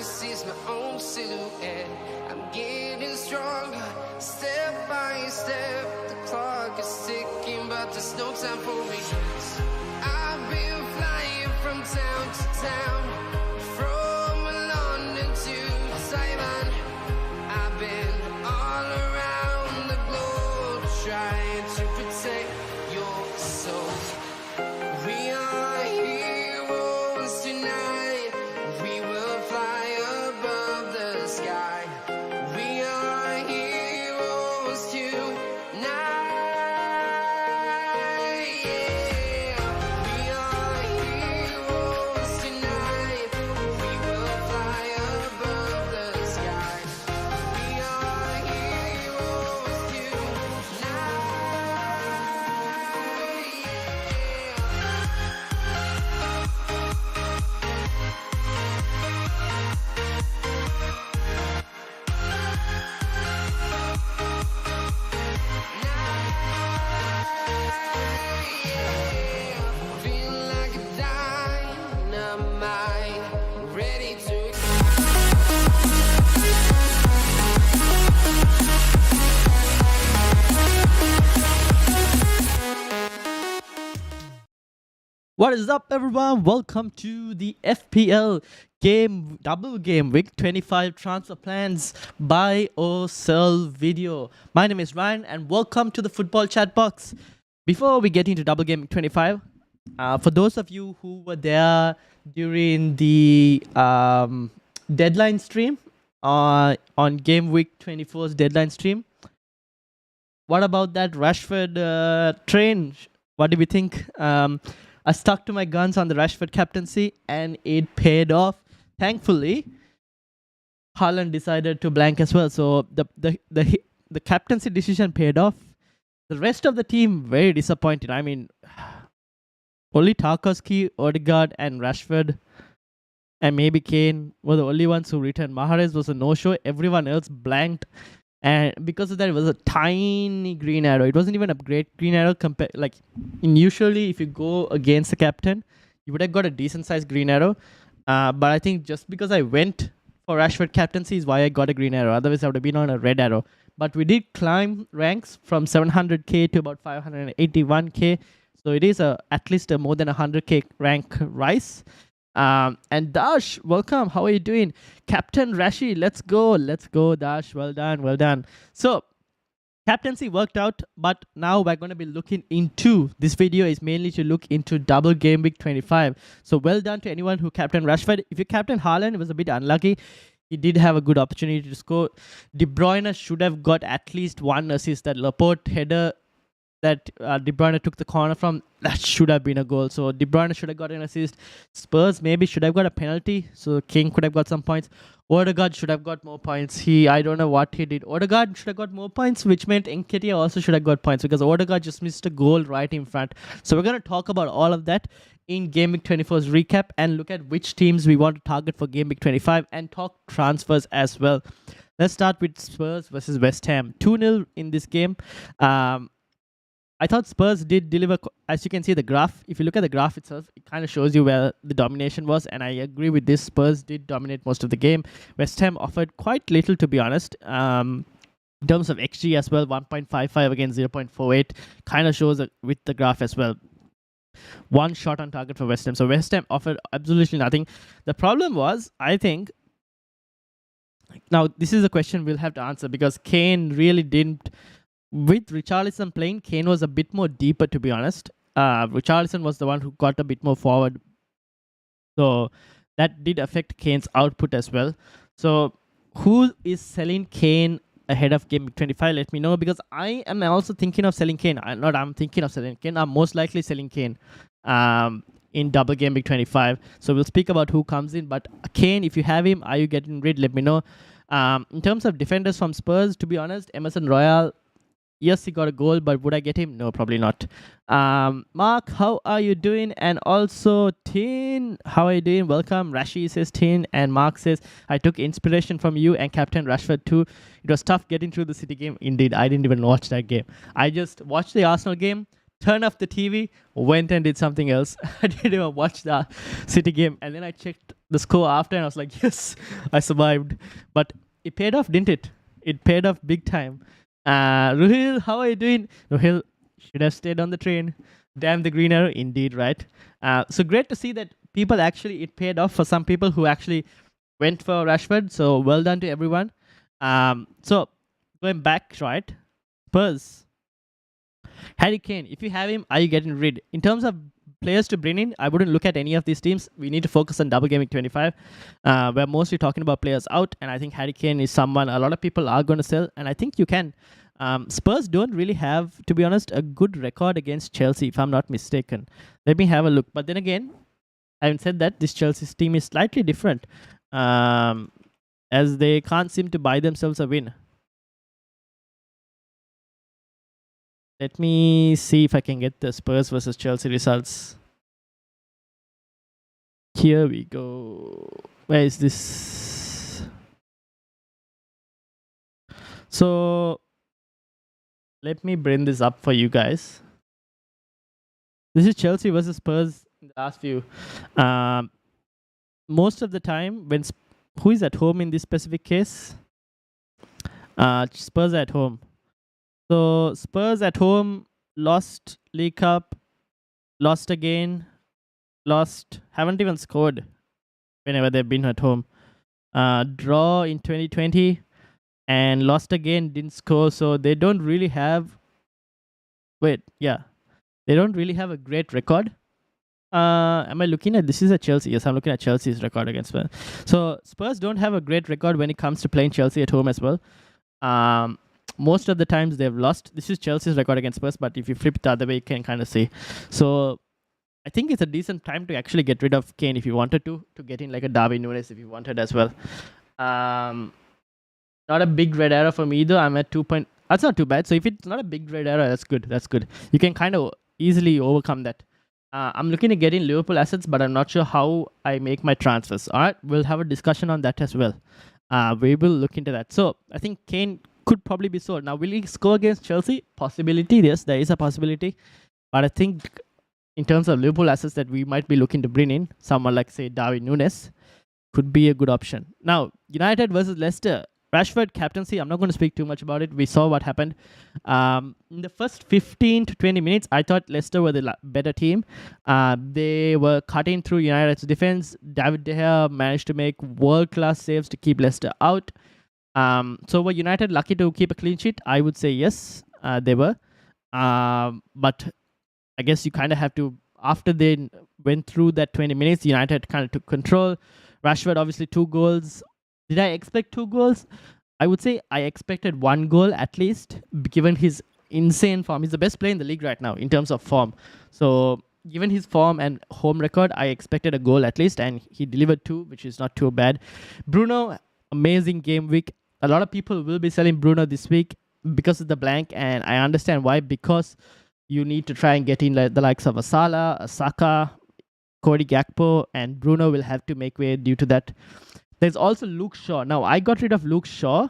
can see my own silhouette. I'm getting stronger, step by step. The clock is ticking, but there's no time for regrets. I've been flying from town to town, from London to Taiwan. I've been all around the globe trying to protect your soul. We are heroes tonight. We will fly above the sky. We are heroes tonight. Yeah. We are heroes tonight. We will fly above the sky. We are heroes tonight. Feel like a dynamite, ready to What is up, everyone? Welcome to the FPL Double Game Week 25 transfer plans buy or sell video. My name is Ryan and welcome to the football chat box. Before we get into Double Game 25, for those of you who were there during the deadline stream on Game Week 24's deadline stream, what about that Rashford train? What do we think? I stuck to my guns on the Rashford captaincy and it paid off. Thankfully, Haaland decided to blank as well. So the captaincy decision paid off. The rest of the team very disappointed. I mean, only Tarkowski, Odegaard and Rashford and maybe Kane were the only ones who returned. Mahrez was a no-show. Everyone else blanked. And because of that, it was a tiny green arrow. It wasn't even a great green arrow. Usually, if you go against the captain, you would have got a decent-sized green arrow. But I think just because I went for Rashford captaincy is why I got a green arrow. Otherwise, I would have been on a red arrow. But we did climb ranks from 700k to about 581k. So it is at least a more than 100k rank rise. And Dash, welcome. How are you doing? Captain Rashi, let's go, Dash. Well done. So captaincy worked out, but now we're going to be looking into, this video is mainly to look into double game week 25. So well done to anyone who captained Rashford. If you captained Haaland, it was a bit unlucky. He did have a good opportunity to score. De Bruyne should have got at least one assist. That Laporte header that De Bruyne took the corner from, that should have been a goal. So De Bruyne should have got an assist. Spurs maybe should have got a penalty, so King could have got some points. Odegaard should have got more points. I don't know what he did. Odegaard should have got more points, which meant Nketiah also should have got points because Odegaard just missed a goal right in front. So we're going to talk about all of that in Game Week 24's recap and look at which teams we want to target for Game Week 25 and talk transfers as well. Let's start with Spurs versus West Ham. 2-0 in this game. I thought Spurs did deliver. As you can see the graph, if you look at the graph itself, it kind of shows you where the domination was, and I agree with this. Spurs did dominate most of the game. West Ham offered quite little, to be honest. In terms of XG as well, 1.55 against 0.48, kind of shows with the graph as well. One shot on target for West Ham. So West Ham offered absolutely nothing. The problem was, I think, now this is a question we'll have to answer because Kane really didn't. With Richarlison playing, Kane was a bit more deeper, to be honest. Richarlison was the one who got a bit more forward. So that did affect Kane's output as well. So who is selling Kane ahead of Game 25? Let me know, because I am also thinking of selling Kane. I'm thinking of selling Kane. I'm most likely selling Kane in double Game Week 25. So we'll speak about who comes in. But Kane, if you have him, are you getting rid? Let me know. In terms of defenders from Spurs, to be honest, Emerson Royal, yes, he got a goal, but would I get him? No, probably not. Mark, how are you doing? And also, Tin, how are you doing? Welcome. Rashi says Tin, and Mark says, I took inspiration from you and Captain Rashford too. It was tough getting through the City game. Indeed, I didn't even watch that game. I just watched the Arsenal game. turned off the TV, went and did something else. I didn't even watch the City game. And then I checked the score after and I was like, yes, I survived. But it paid off, didn't it? It paid off big time. Ruhil, how are you doing? Ruhil should have stayed on the train. Damn the green arrow. Indeed, right? So great to see that people actually, it paid off for some people who actually went for Rashford. So well done to everyone. So going back, right? Spurs. Harry Kane, if you have him, are you getting rid? In terms of players to bring in, I wouldn't look at any of these teams. We need to focus on Double Game Week 25. We're mostly talking about players out, and I think Harry Kane is someone a lot of people are going to sell, and I think you can. Spurs don't really have, to be honest, a good record against Chelsea, if I'm not mistaken. Let me have a look. But then again, having said that, this Chelsea's team is slightly different, as they can't seem to buy themselves a win. Let me see if I can get the Spurs versus Chelsea results. Here we go. Where is this? So let me bring this up for you guys. This is Chelsea versus Spurs in the last few. Most of the time, when who is at home in this specific case? Spurs at home. So Spurs at home lost League Cup, lost again, lost, haven't even scored whenever they've been at home. Draw in 2020 and lost again, didn't score. So they don't really have, they don't really have a great record. Am I looking at, this is a Chelsea? Yes, I'm looking at Chelsea's record against Spurs. So Spurs don't have a great record when it comes to playing Chelsea at home as well. Most of the times they've lost. This is Chelsea's record against Spurs, but if you flip it the other way, you can kind of see. So I think it's a decent time to actually get rid of Kane if you wanted to get in like a Darwin Núñez if you wanted as well. Not a big red arrow for me either. I'm at 2 point. That's not too bad. So if it's not a big red arrow, that's good. That's good. You can kind of easily overcome that. I'm looking at getting Liverpool assets, but I'm not sure how I make my transfers. All right, we'll have a discussion on that as well. We will look into that. So I think Kane could probably be sold. Now, will he score against Chelsea? Possibility, yes, there is a possibility. But I think in terms of Liverpool assets that we might be looking to bring in, someone like, say, Darwin Núñez could be a good option. Now, United versus Leicester. Rashford captaincy, I'm not going to speak too much about it. We saw what happened. In the first 15 to 20 minutes, I thought Leicester were the better team. They were cutting through United's defense. David De Gea managed to make world-class saves to keep Leicester out. So were United lucky to keep a clean sheet? I would say yes, they were. But I guess you kind of have to, after they went through that 20 minutes, United kind of took control. Rashford, obviously, 2 goals. Did I expect 2 goals? I would say I expected 1 goal at least, given his insane form. He's the best player in the league right now in terms of form. So given his form and home record, I expected a goal at least, and he delivered 2, which is not too bad. Bruno, amazing game week. A lot of people will be selling Bruno this week because of the blank, and I understand why. Because you need to try and get in the likes of a Salah, a Saka, Cody Gakpo, and Bruno will have to make way due to that. There's also Luke Shaw. Now, I got rid of Luke Shaw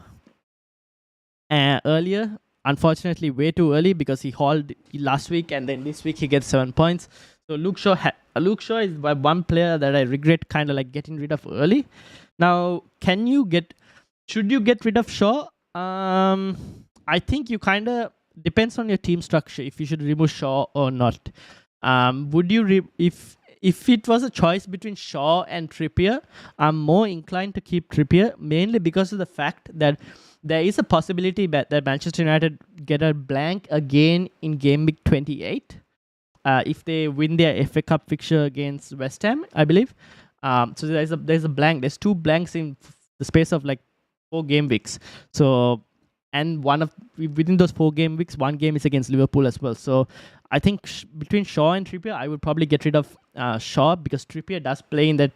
earlier. Unfortunately, way too early because he hauled last week, and then this week he gets 7 points. So Luke Shaw is one player that I regret kind of like getting rid of early. Now, should you get rid of Shaw? I think you kind of depends on your team structure if you should remove Shaw or not. Would you if it was a choice between Shaw and Trippier, I'm more inclined to keep Trippier, mainly because of the fact that there is a possibility that Manchester United get a blank again in game week 28 if they win their FA Cup fixture against West Ham, I believe. So there's a blank. There's 2 blanks in the space of like 4 game weeks. So, and within those 4 game weeks, 1 game is against Liverpool as well. So I think between Shaw and Trippier, I would probably get rid of Shaw because Trippier does play in that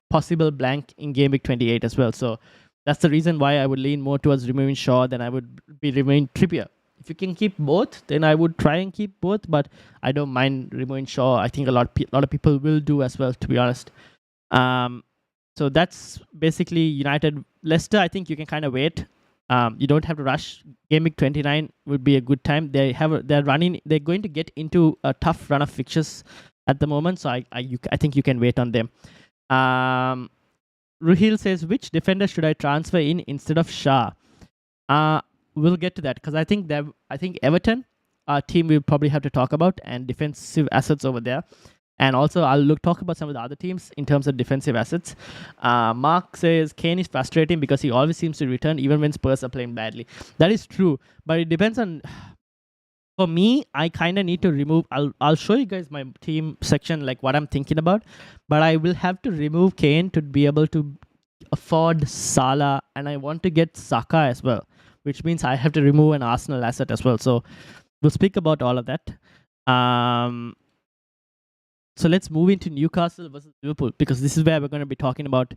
possible blank in game week 28 as well. So that's the reason why I would lean more towards removing Shaw than I would be removing Trippier. If you can keep both, then I would try and keep both, but I don't mind removing Shaw. I think a lot of people will do as well, to be honest. So that's basically United. Leicester, I think you can kind of wait. You don't have to rush. Game week 29 would be a good time. They're going to get into a tough run of fixtures at the moment, so I think you can wait on them. Ruhil says, which defender should I transfer in instead of Shah? We'll get to that because I think Everton, our team we'll probably have to talk about, and defensive assets over there. And also, I'll talk about some of the other teams in terms of defensive assets. Mark says, Kane is frustrating because he always seems to return even when Spurs are playing badly. That is true, but it depends on... For me, I kind of need to remove... I'll show you guys my team section, like what I'm thinking about. But I will have to remove Kane to be able to afford Salah. And I want to get Saka as well, which means I have to remove an Arsenal asset as well. So we'll speak about all of that. So let's move into Newcastle versus Liverpool, because this is where we're going to be talking about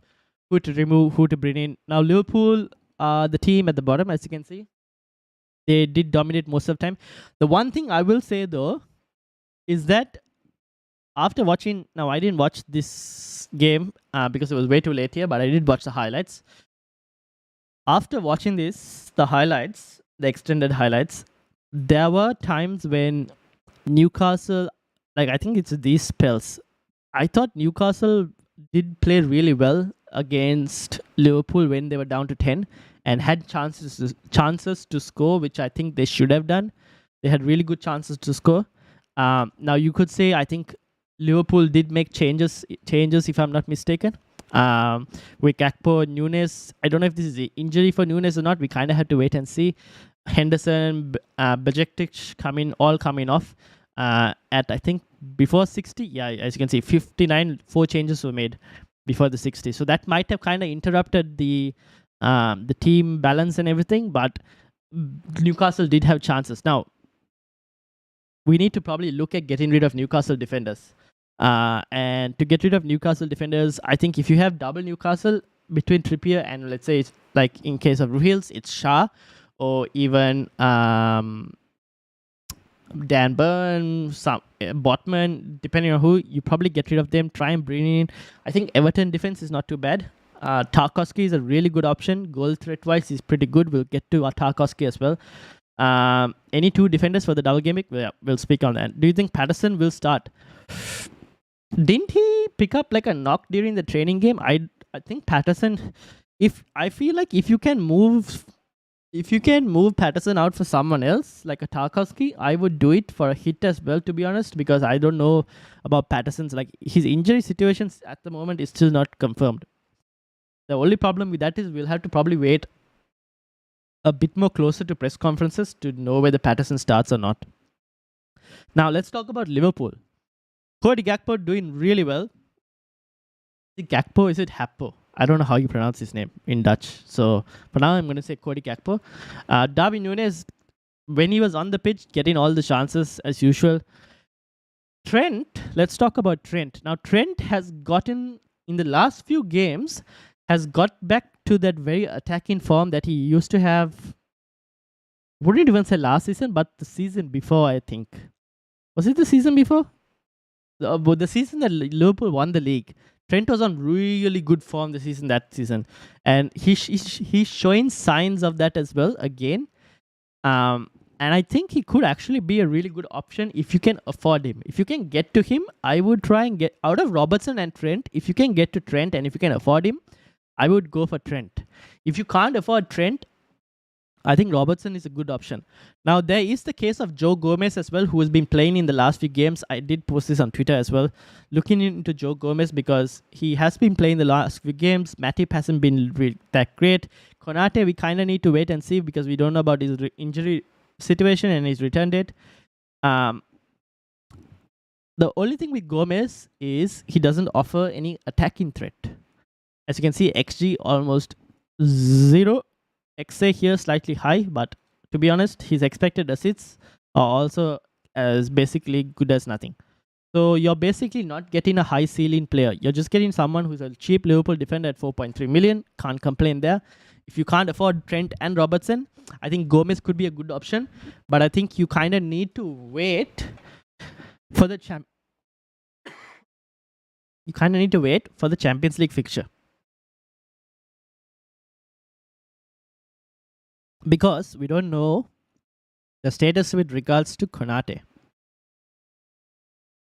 who to remove, who to bring in. Now, Liverpool, the team at the bottom, as you can see, they did dominate most of the time. The one thing I will say, though, is that after watching... Now, I didn't watch this game because it was way too late here, but I did watch the highlights. After watching the highlights, the extended highlights, there were times when Newcastle... Like, I think it's these spells. I thought Newcastle did play really well against Liverpool when they were down to 10 and had chances to score, which I think they should have done. They had really good chances to score. Now, you could say, I think Liverpool did make changes if I'm not mistaken. With Gakpo, Nunes, I don't know if this is an injury for Nunes or not. We kind of had to wait and see. Henderson, Bajcetic coming off. At I think before 60, yeah, as you can see, 59, 4 changes were made before the 60. So that might have kind of interrupted the team balance and everything, but Newcastle did have chances. Now, we need to probably look at getting rid of Newcastle defenders. And to get rid of Newcastle defenders, I think if you have double Newcastle between Trippier and, let's say, it's like in case of Ruhils, it's Shah, or even Dan Burn, Botman, depending on who, you probably get rid of them, try and bring in. I think Everton defense is not too bad. Tarkowski is a really good option. Goal threat wise, he's pretty good. We'll get to Tarkowski as well. Any two defenders for the double game week? We'll speak on that. Do you think Patterson will start? Didn't he pick up like a knock during the training game? I think Patterson, I feel like if you can move Patterson out for someone else, like a Tarkowski, I would do it for a hit as well, to be honest, because I don't know about Patterson's, like, his injury situations at the moment is still not confirmed. The only problem with that is we'll have to probably wait a bit more closer to press conferences to know whether Patterson starts or not. Now, let's talk about Liverpool. Cody Gakpo doing really well. Is it Gakpo? Is it Happo? I don't know how you pronounce his name in Dutch. So for now, I'm going to say Cody Gakpo. Darwin Núñez, when he was on the pitch, getting all the chances as usual. Trent, let's talk about Trent. Now, Trent has gotten, in the last few games, has got back to that very attacking form that he used to have. Wouldn't even say last season, but the season before, I think. Was it the season before? The season that Liverpool won the league. Trent was on really good form that season. And he's showing signs of that as well again. And I think he could actually be a really good option if you can afford him. If you can get to him, I would try and get out of Robertson and Trent. If you can get to Trent and if you can afford him, I would go for Trent. If you can't afford Trent, I think Robertson is a good option. Now, there is the case of Joe Gomez as well, who has been playing in the last few games. I did post this on Twitter as well. Looking into Joe Gomez because he has been playing the last few games. Matip hasn't been that great. Konate, we kind of need to wait and see because we don't know about his injury situation and his return date. The only thing with Gomez is he doesn't offer any attacking threat. As you can see, XG almost 0. XA here slightly high, but to be honest, his expected assists are also as basically good as nothing. So you're basically not getting a high ceiling player. You're just getting someone who's a cheap Liverpool defender at 4.3 million. Can't complain there. If you can't afford Trent and Robertson, I think Gomez could be a good option. But I think you kind of need to wait for the Champions League fixture. because we don't know the status with regards to Konate.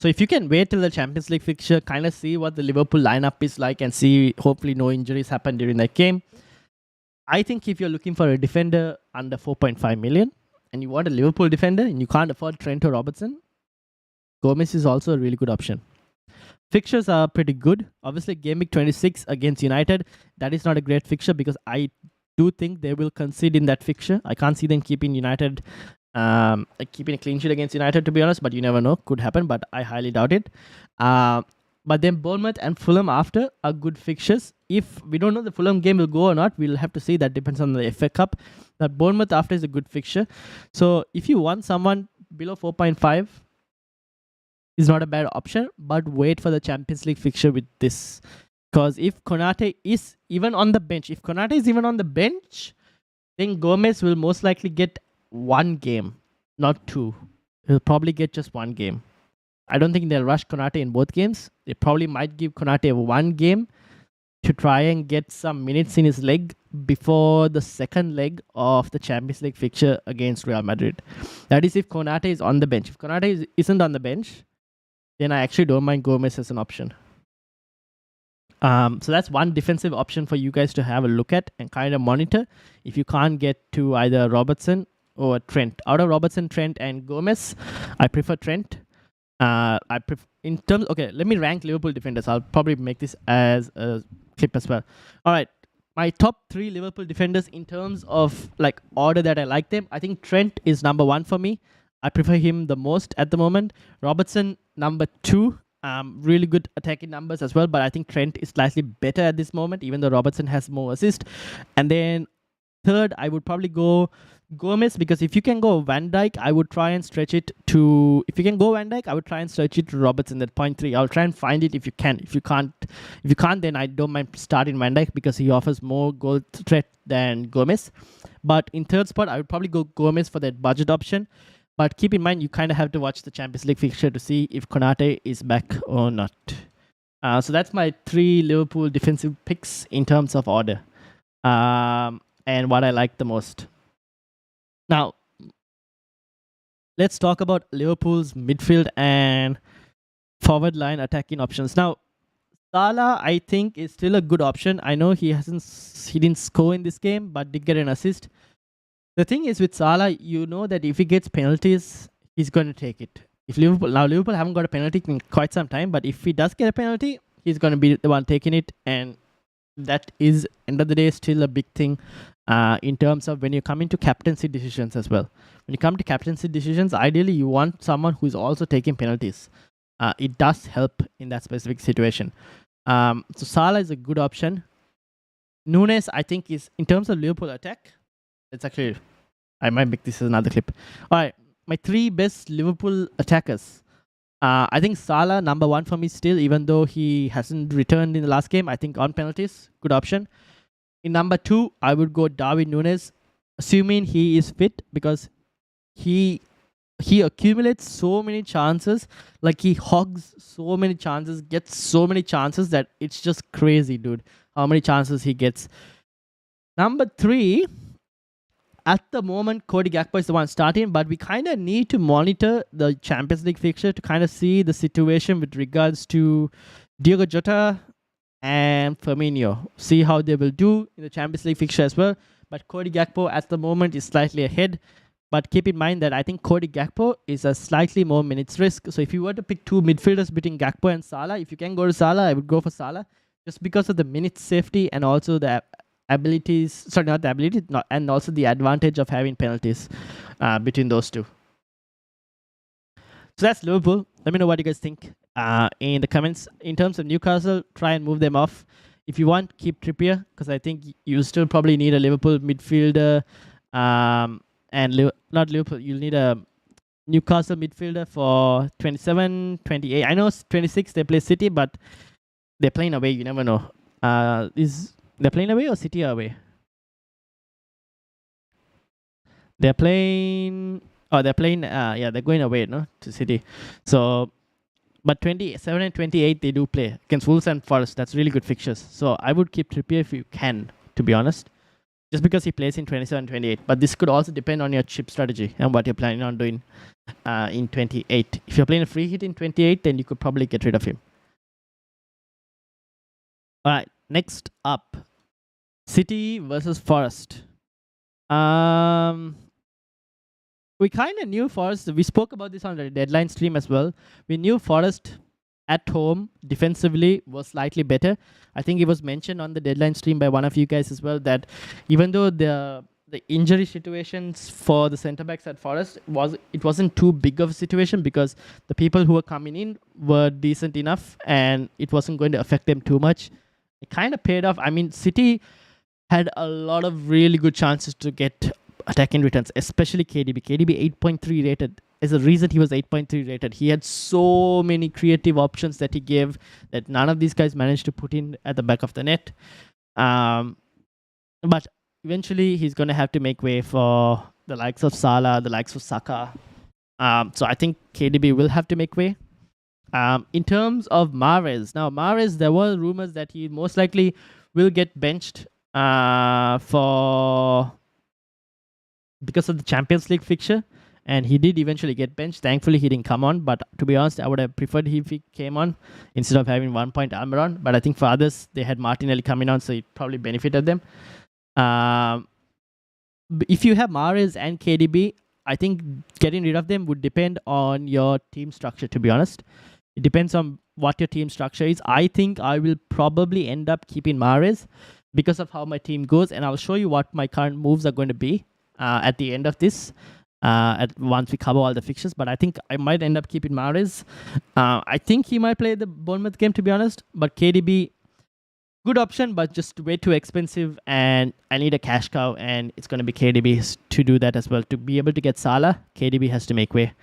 So if you can wait till the Champions League fixture, kind of see what the Liverpool lineup is like and see hopefully no injuries happen during that game. I think if you're looking for a defender under 4.5 million and you want a Liverpool defender and you can't afford Trent or Robertson, Gomez is also a really good option. Fixtures are pretty good. Obviously, game week 26 against United, that is not a great fixture because I do think they will concede in that fixture. I can't see them keeping United, keeping a clean sheet against United, to be honest, but you never know. Could happen, but I highly doubt it. But then Bournemouth and Fulham after are good fixtures. If we don't know the Fulham game will go or not, we'll have to see. That depends on the FA Cup. But Bournemouth after is a good fixture. So if you want someone below 4.5, is not a bad option, but wait for the Champions League fixture with this. Because if Konate is even on the bench, then Gomez will most likely get one game, not two. He'll probably get just one game. I don't think they'll rush Konate in both games. They probably might give Konate one game to try and get some minutes in his leg before the second leg of the Champions League fixture against Real Madrid. That is if Konate is on the bench. If Konate isn't on the bench, then I actually don't mind Gomez as an option. So that's one defensive option for you guys to have a look at and kind of monitor. If you can't get to either Robertson or Trent. Out of Robertson, Trent, and Gomez, I prefer Trent. Okay, let me rank Liverpool defenders. I'll probably make this as a clip as well. All right, my top 3 Liverpool defenders in terms of like order that I like them. I think Trent is number 1 for me. I prefer him the most at the moment. Robertson, number 2. Really good attacking numbers as well, but I think Trent is slightly better at this moment, even though Robertson has more assists. And then third, I would probably go Gomez, because if you can go Van Dijk, I would try and stretch it to... If you can go Van Dijk, I would try and stretch it to Robertson at 0.3. I'll try and find it if you can. If you can't, then I don't mind starting Van Dijk because he offers more goal threat than Gomez. But in third spot, I would probably go Gomez for that budget option. But keep in mind, you kind of have to watch the Champions League fixture to see if Konate is back or not. So that's my 3 Liverpool defensive picks in terms of order. And what I like the most. Now, let's talk about Liverpool's midfield and forward line attacking options. Now, Salah, I think, is still a good option. I know he didn't score in this game, but did get an assist. The thing is with Salah, you know that if he gets penalties, he's going to take it. Liverpool haven't got a penalty in quite some time, but if he does get a penalty, he's going to be the one taking it, and that is, end of the day, still a big thing in terms of when you come into captaincy decisions as well. When you come to captaincy decisions, ideally you want someone who's also taking penalties. It does help in that specific situation. So Salah is a good option. Nunes, I think, is, in terms of Liverpool attack, it's actually, I might make this as another clip. All right, my 3 best Liverpool attackers. I think Salah, number 1 for me still, even though he hasn't returned in the last game. I think on penalties, good option. In number 2, I would go Darwin Nunes, assuming he is fit, because he accumulates so many chances. Like, he hogs so many chances, gets so many chances that it's just crazy, dude, how many chances he gets. Number 3, at the moment, Cody Gakpo is the one starting, but we kind of need to monitor the Champions League fixture to kind of see the situation with regards to Diogo Jota and Firmino. See how they will do in the Champions League fixture as well. But Cody Gakpo at the moment is slightly ahead. But keep in mind that I think Cody Gakpo is a slightly more minutes risk. So if you were to pick 2 midfielders between Gakpo and Salah, if you can go to Salah, I would go for Salah. Just because of the minutes safety and also the abilities, sorry, not the ability, and also the advantage of having penalties between those 2. So that's Liverpool. Let me know what you guys think in the comments. In terms of Newcastle, try and move them off. If you want, keep Trippier, because I think you still probably need a Liverpool midfielder. Not Liverpool, you'll need a Newcastle midfielder for 27, 28. I know 26 they play City, but they're playing away. You never know. They're playing away or City are away? They're playing... Oh, they're playing... yeah, they're going away, no? To City. So... But 27 and 28, they do play against Wolves and Forest. That's really good fixtures. So I would keep Trippier if you can, to be honest. just because he plays in 27, 28. But this could also depend on your chip strategy and what you're planning on doing in 28. If you're playing a free hit in 28, then you could probably get rid of him. All right, next up, City versus Forest. We kind of knew Forest. We spoke about this on the deadline stream as well. We knew Forest at home defensively was slightly better. I think it was mentioned on the deadline stream by one of you guys as well that even though the injury situations for the centre backs at Forest wasn't too big of a situation because the people who were coming in were decent enough and it wasn't going to affect them too much. It kind of paid off. I mean, City had a lot of really good chances to get attacking returns, especially KDB. KDB 8.3 rated. There's a reason he was 8.3 rated. He had so many creative options that he gave that none of these guys managed to put in at the back of the net. But eventually, he's going to have to make way for the likes of Salah, the likes of Saka. So I think KDB will have to make way. In terms of Mahrez, now Mahrez, there were rumors that he most likely will get benched because of the Champions League fixture, and he did eventually get benched. Thankfully, he didn't come on, but to be honest, I would have preferred if he came on instead of having 1 point Almiron. But I think for others, they had Martinelli coming on, so it probably benefited them. If you have Mahrez and KDB, I think getting rid of them would depend on your team structure, to be honest. It depends on what your team structure is. I think I will probably end up keeping Mahrez because of how my team goes, and I'll show you what my current moves are going to be at the end of this, once we cover all the fixtures. But I think I might end up keeping Mahrez. I think he might play the Bournemouth game, to be honest, but KDB, good option, but just way too expensive, and I need a cash cow, and it's going to be KDB to do that as well. To be able to get Salah, KDB has to make way.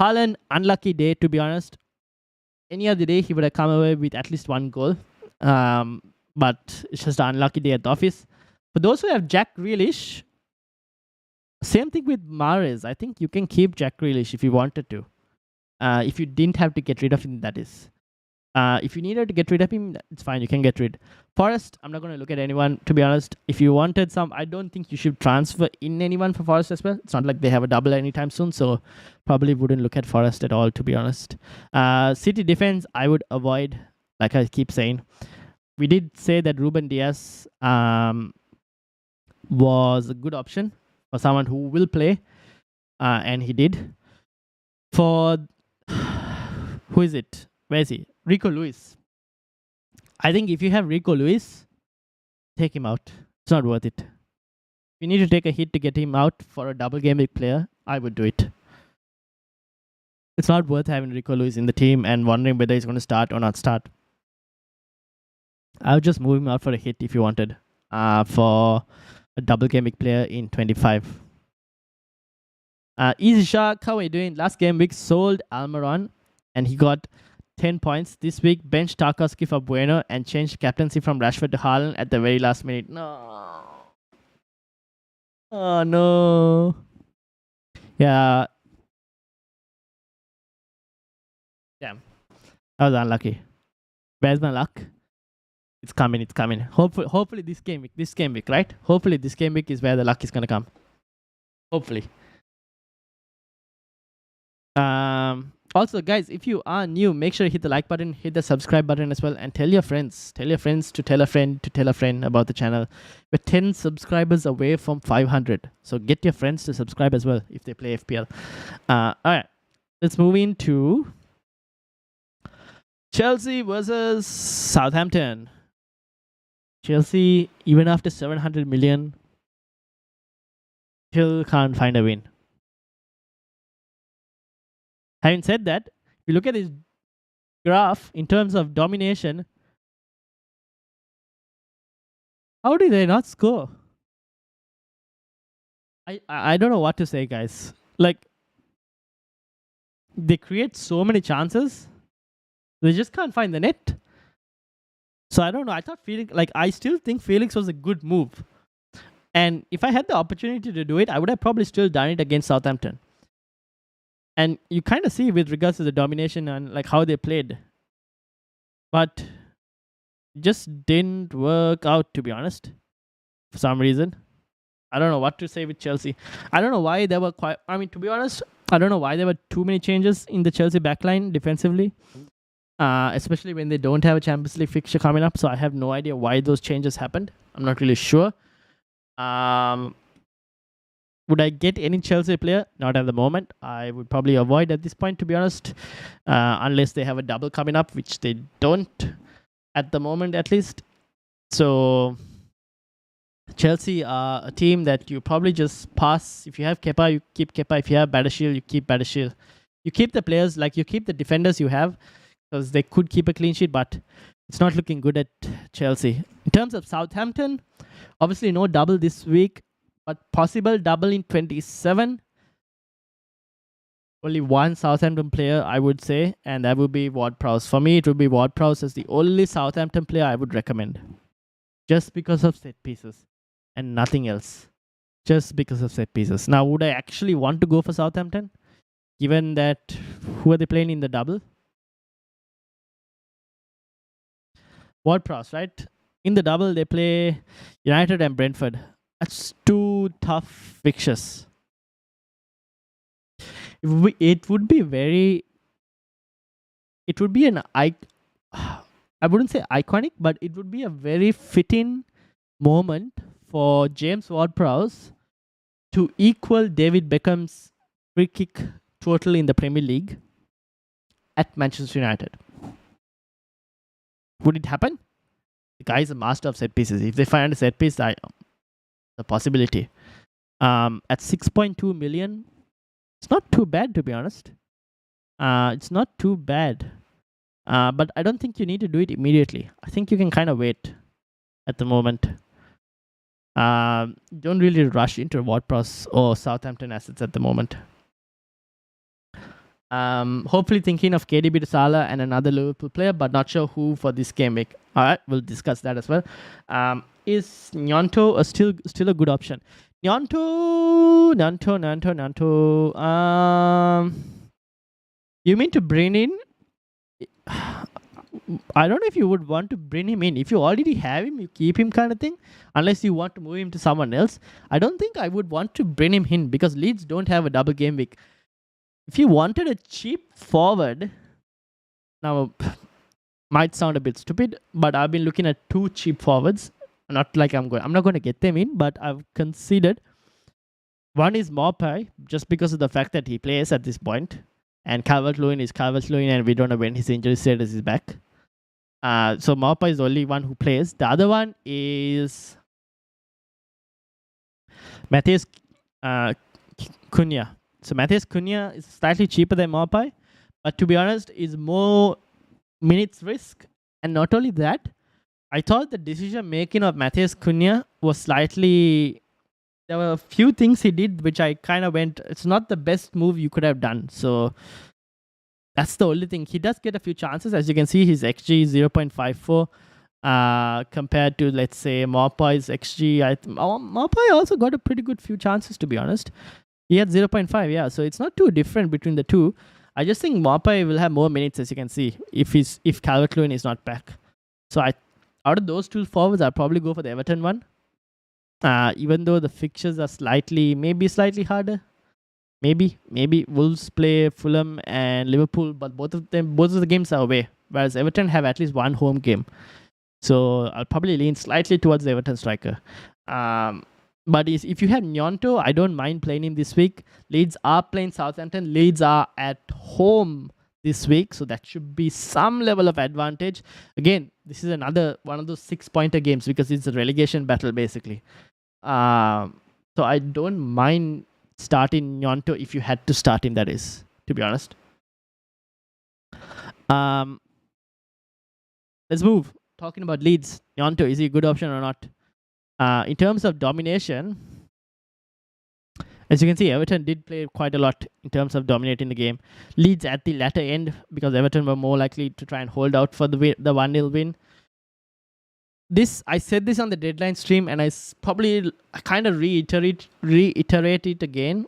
Haaland, unlucky day, to be honest. Any other day, he would have come away with at least 1 goal. But it's just an unlucky day at the office. For those who have Jack Grealish, same thing with Mahrez. I think you can keep Jack Grealish if you wanted to. If you didn't have to get rid of him, that is. If you needed to get rid of him, it's fine. You can get rid. Forest, I'm not going to look at anyone, to be honest. If you wanted some, I don't think you should transfer in anyone for Forest as well. It's not like they have a double anytime soon, so probably wouldn't look at Forest at all, to be honest. City defense, I would avoid, like I keep saying. We did say that Ruben Diaz was a good option for someone who will play, and he did. For who is it? Where is he? Rico Lewis. I think if you have Rico Lewis, take him out. It's not worth it. If you need to take a hit to get him out for a double game week player, I would do it. It's not worth having Rico Lewis in the team and wondering whether he's going to start or not start. I would just move him out for a hit if you wanted, for a double game week player in 25. Easy Shark, how are you doing? Last game week sold Almiron and he got 10 points. This week benched Tarkowski for Bueno and changed captaincy from Rashford to Haaland at the very last minute. No. Oh no. Yeah. Damn. I was unlucky. Where's my luck? It's coming, it's coming. Hopefully this game week, right? Hopefully this game week is where the luck is gonna come. Hopefully. Also, guys, if you are new, make sure to hit the like button, hit the subscribe button as well, and tell your friends. Tell your friends to tell a friend to tell a friend about the channel. We're 10 subscribers away from 500. So get your friends to subscribe as well if they play FPL. Alright, let's move into Chelsea versus Southampton. Chelsea, even after 700 million, still can't find a win. Having said that, if you look at this graph in terms of domination, how did they not score? I don't know what to say, guys. Like, they create so many chances, they just can't find the net. So I don't know. I still think Felix was a good move. And if I had the opportunity to do it, I would have probably still done it against Southampton. And you kind of see with regards to the domination and like how they played. But it just didn't work out, to be honest, for some reason. I don't know what to say with Chelsea. I don't know why there were quite. I mean, to be honest, I don't know why there were too many changes in the Chelsea backline defensively, especially when they don't have a Champions League fixture coming up. So I have no idea why those changes happened. I'm not really sure. Would I get any Chelsea player? Not at the moment. I would probably avoid at this point, to be honest, unless they have a double coming up, which they don't at the moment, at least. So Chelsea are a team that you probably just pass. If you have Kepa, you keep Kepa. If you have Badiashile, you keep Badiashile. You keep the players, like you keep the defenders you have, because they could keep a clean sheet, but it's not looking good at Chelsea. In terms of Southampton, obviously no double this week, but possible double in 27. Only one Southampton player, I would say, and that would be Ward-Prowse. For me, it would be Ward-Prowse as the only Southampton player I would recommend. Just because of set pieces and nothing else. Just because of set pieces. Now, would I actually want to go for Southampton? Given that, who are they playing in the double? Ward-Prowse, right? In the double, they play United and Brentford. That's two tough fixtures. It would be an I wouldn't say iconic, but it would be a very fitting moment for James Ward-Prowse to equal David Beckham's free kick total in the Premier League at Manchester United. Would it happen? The guy is a master of set pieces. If they find a set piece, the possibility. At 6.2 million, it's not too bad, to be honest. It's not too bad. But I don't think you need to do it immediately. I think you can kind of wait at the moment. Don't really rush into Ward-Prowse or Southampton assets at the moment. Hopefully thinking of KDB to Salah and another Liverpool player, but not sure who for this game week. All right, we'll discuss that as well. Is Gnonto still a good option? Gnonto. You mean to bring in? I don't know if you would want to bring him in. If you already have him, you keep him kind of thing. Unless you want to move him to someone else. I don't think I would want to bring him in because Leeds don't have a double game week. If you wanted a cheap forward, now might sound a bit stupid, but I've been looking at two cheap forwards. Not like I'm not going to get them in, but I've considered. One is Maupay, just because of the fact that he plays at this point. And Calvert-Lewin is Calvert-Lewin, and we don't know when his injury status is back. So Maupay is the only one who plays. The other one is Matheus Cunha. So Matheus Cunha is slightly cheaper than Maupay, but to be honest, is more minutes risk. And not only that, I thought the decision making of Matheus Cunha was slightly. There were a few things he did which I kind of went, it's not the best move you could have done. So that's the only thing. He does get a few chances. As you can see, his XG is 0.54 compared to, let's say, Maupay's XG. Maupay also got a pretty good few chances, to be honest. He had 0.5, yeah. So it's not too different between the two. I just think Maupay will have more minutes, as you can see, if Calvert-Lewin is not back. So out of those two forwards, I'll probably go for the Everton one. Even though the fixtures are maybe slightly harder. Maybe Wolves play Fulham and Liverpool, but both of the games are away. Whereas Everton have at least one home game. So I'll probably lean slightly towards the Everton striker. But if you have Gnonto, I don't mind playing him this week. Leeds are playing Southampton. Leeds are at home this week, so that should be some level of advantage. Again, this is another one of those 6-pointer games because it's a relegation battle, basically. So I don't mind starting Gnonto if you had to start him, that is, to be honest. Let's move. Talking about Leeds, Gnonto, is he a good option or not? In terms of domination, as you can see, Everton did play quite a lot in terms of dominating the game. Leeds at the latter end, because Everton were more likely to try and hold out for the 1-0 win. I said this on the deadline stream, and I kind of reiterate it again.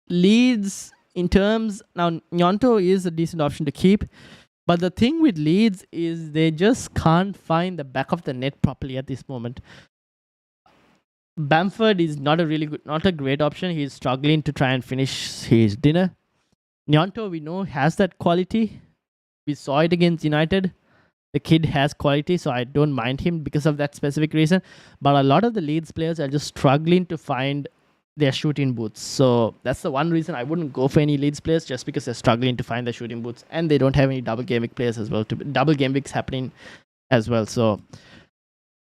Leeds, now Gnonto is a decent option to keep, but the thing with Leeds is they just can't find the back of the net properly at this moment. Bamford is not a great option. He's struggling to try and finish his dinner. Nyonto, we know, has that quality. We saw it against United. The kid has quality, so I don't mind him because of that specific reason. But a lot of the Leeds players are just struggling to find their shooting boots. So that's the one reason I wouldn't go for any Leeds players, just because they're struggling to find their shooting boots, and they don't have any double game week players as well. Double game weeks happening as well. So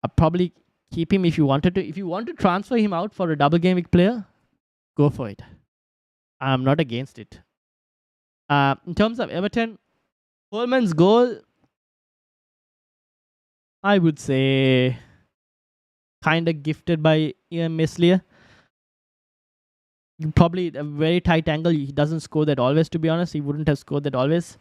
I'll probably keep him if you wanted to. If you want to transfer him out for a double game week player, go for it. I'm not against it. In terms of Everton, Coleman's goal, I would say, kind of gifted by Ian Meslier. Probably a very tight angle. He doesn't score that always, to be honest. He wouldn't have scored that always.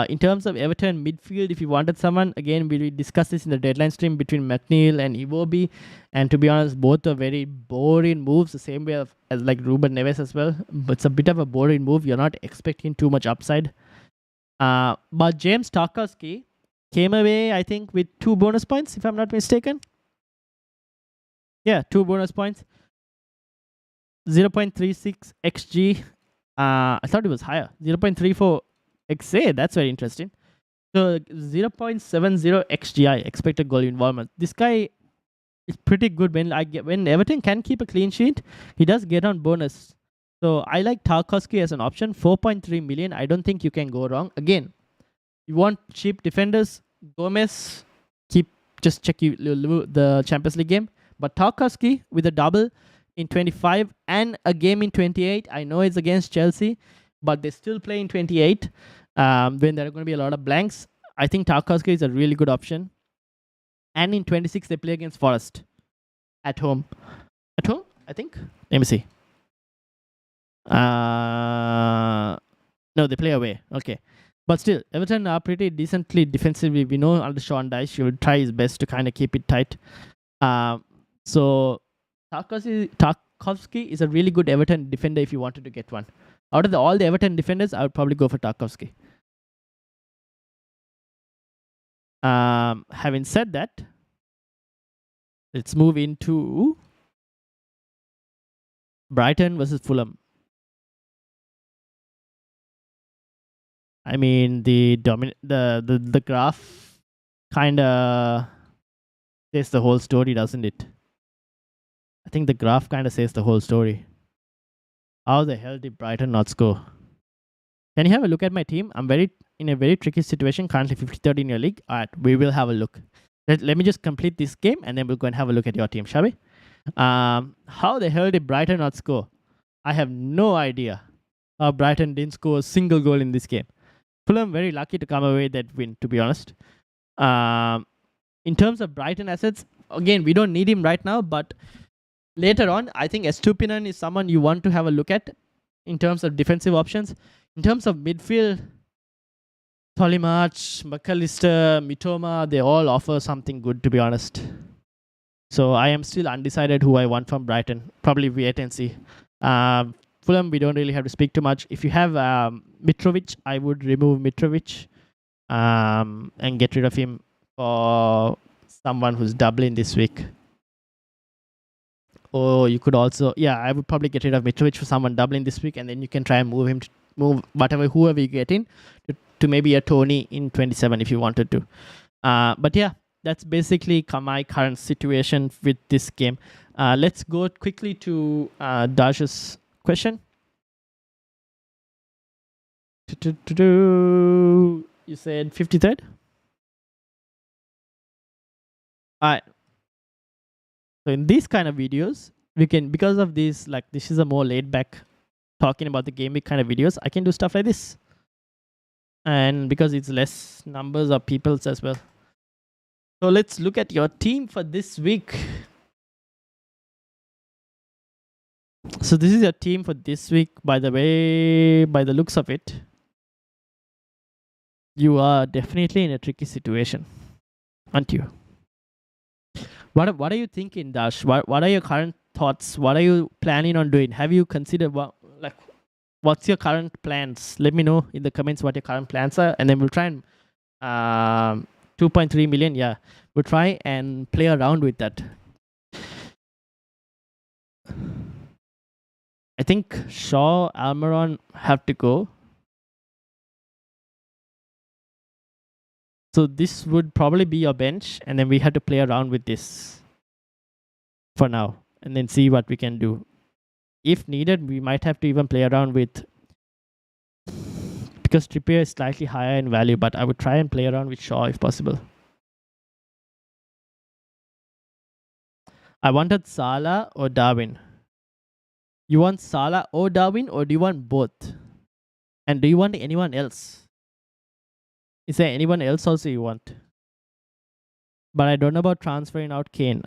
In terms of Everton midfield, if you wanted someone, again, we discussed this in the deadline stream between McNeil and Iwobi. And to be honest, both are very boring moves, the same way as like Ruben Neves as well. But it's a bit of a boring move. You're not expecting too much upside. But James Tarkowski came away, I think, with 2 bonus points, if I'm not mistaken. Yeah, 2 bonus points. 0.36 XG. I thought it was higher. 0.34 XA. That's very interesting. So 0.70 XGI, expected goal involvement. This guy is pretty good when Everton can keep a clean sheet. He does get on bonus. So I like Tarkowski as an option. 4.3 million. I don't think you can go wrong. Again, you want cheap defenders. Gomez, just check the Champions League game. But Tarkowski with a double in 25 and a game in 28. I know it's against Chelsea, but they still play in 28 when there are going to be a lot of blanks. I think Tarkowski is a really good option. And in 26, they play against Forest at home. At home, I think? Let me see. No, they play away. Okay. But still, Everton are pretty decently defensively. We know under Sean Dyche, he will try his best to kind of keep it tight. So Tarkowski is a really good Everton defender if you wanted to get one. Out of all the Everton defenders, I would probably go for Tarkowski. Having said that, let's move into Brighton versus Fulham. I mean, the graph kind of says the whole story, doesn't it? I think the graph kind of says the whole story. How the hell did Brighton not score? Can you have a look at my team? I'm in a very tricky situation, currently 53rd in your league. All right, we will have a look. Let me just complete this game and then we'll go and have a look at your team, shall we? How the hell did Brighton not score? I have no idea how Brighton didn't score a single goal in this game. Fulham very lucky to come away with that win, to be honest. In terms of Brighton assets, again, we don't need him right now, but later on, I think Estupinan is someone you want to have a look at in terms of defensive options. In terms of midfield, Tolimarch, McAllister, Mitoma, they all offer something good, to be honest. So I am still undecided who I want from Brighton. Probably wait and see. Fulham, we don't really have to speak too much. If you have Mitrovic, I would remove Mitrovic and get rid of him for someone who's doubling this week. Or you could also, I would probably get rid of Mitrovic for someone doubling this week, and then you can try and move him to whoever you get in to maybe a Tony in 27 if you wanted to. But yeah, that's basically my current situation with this game. Let's go quickly to Dash's question. You said 53rd? Alright. So in these kind of videos, we can, because of this, like this is a more laid back talking about the game week kind of videos, I can do stuff like this. And because it's less numbers of people's as well. So let's look at your team for this week. So this is your team for this week. By the way, by the looks of it, you are definitely in a tricky situation, aren't you? What are you thinking, Dash? What are your current thoughts? What are you planning on doing? Have you considered what's your current plans? Let me know in the comments what your current plans are, and then we'll try and 2.3 million. Yeah, we'll try and play around with that. I think Shaw, Almiron have to go. So this would probably be your bench, and then we have to play around with this for now, and then see what we can do. If needed, we might have to even play around with, because Trippier is slightly higher in value, but I would try and play around with Shaw if possible. I wanted Salah or Darwin. You want Salah or Darwin, or do you want both? And do you want anyone else? Is there anyone else also you want? But I don't know about transferring out Kane.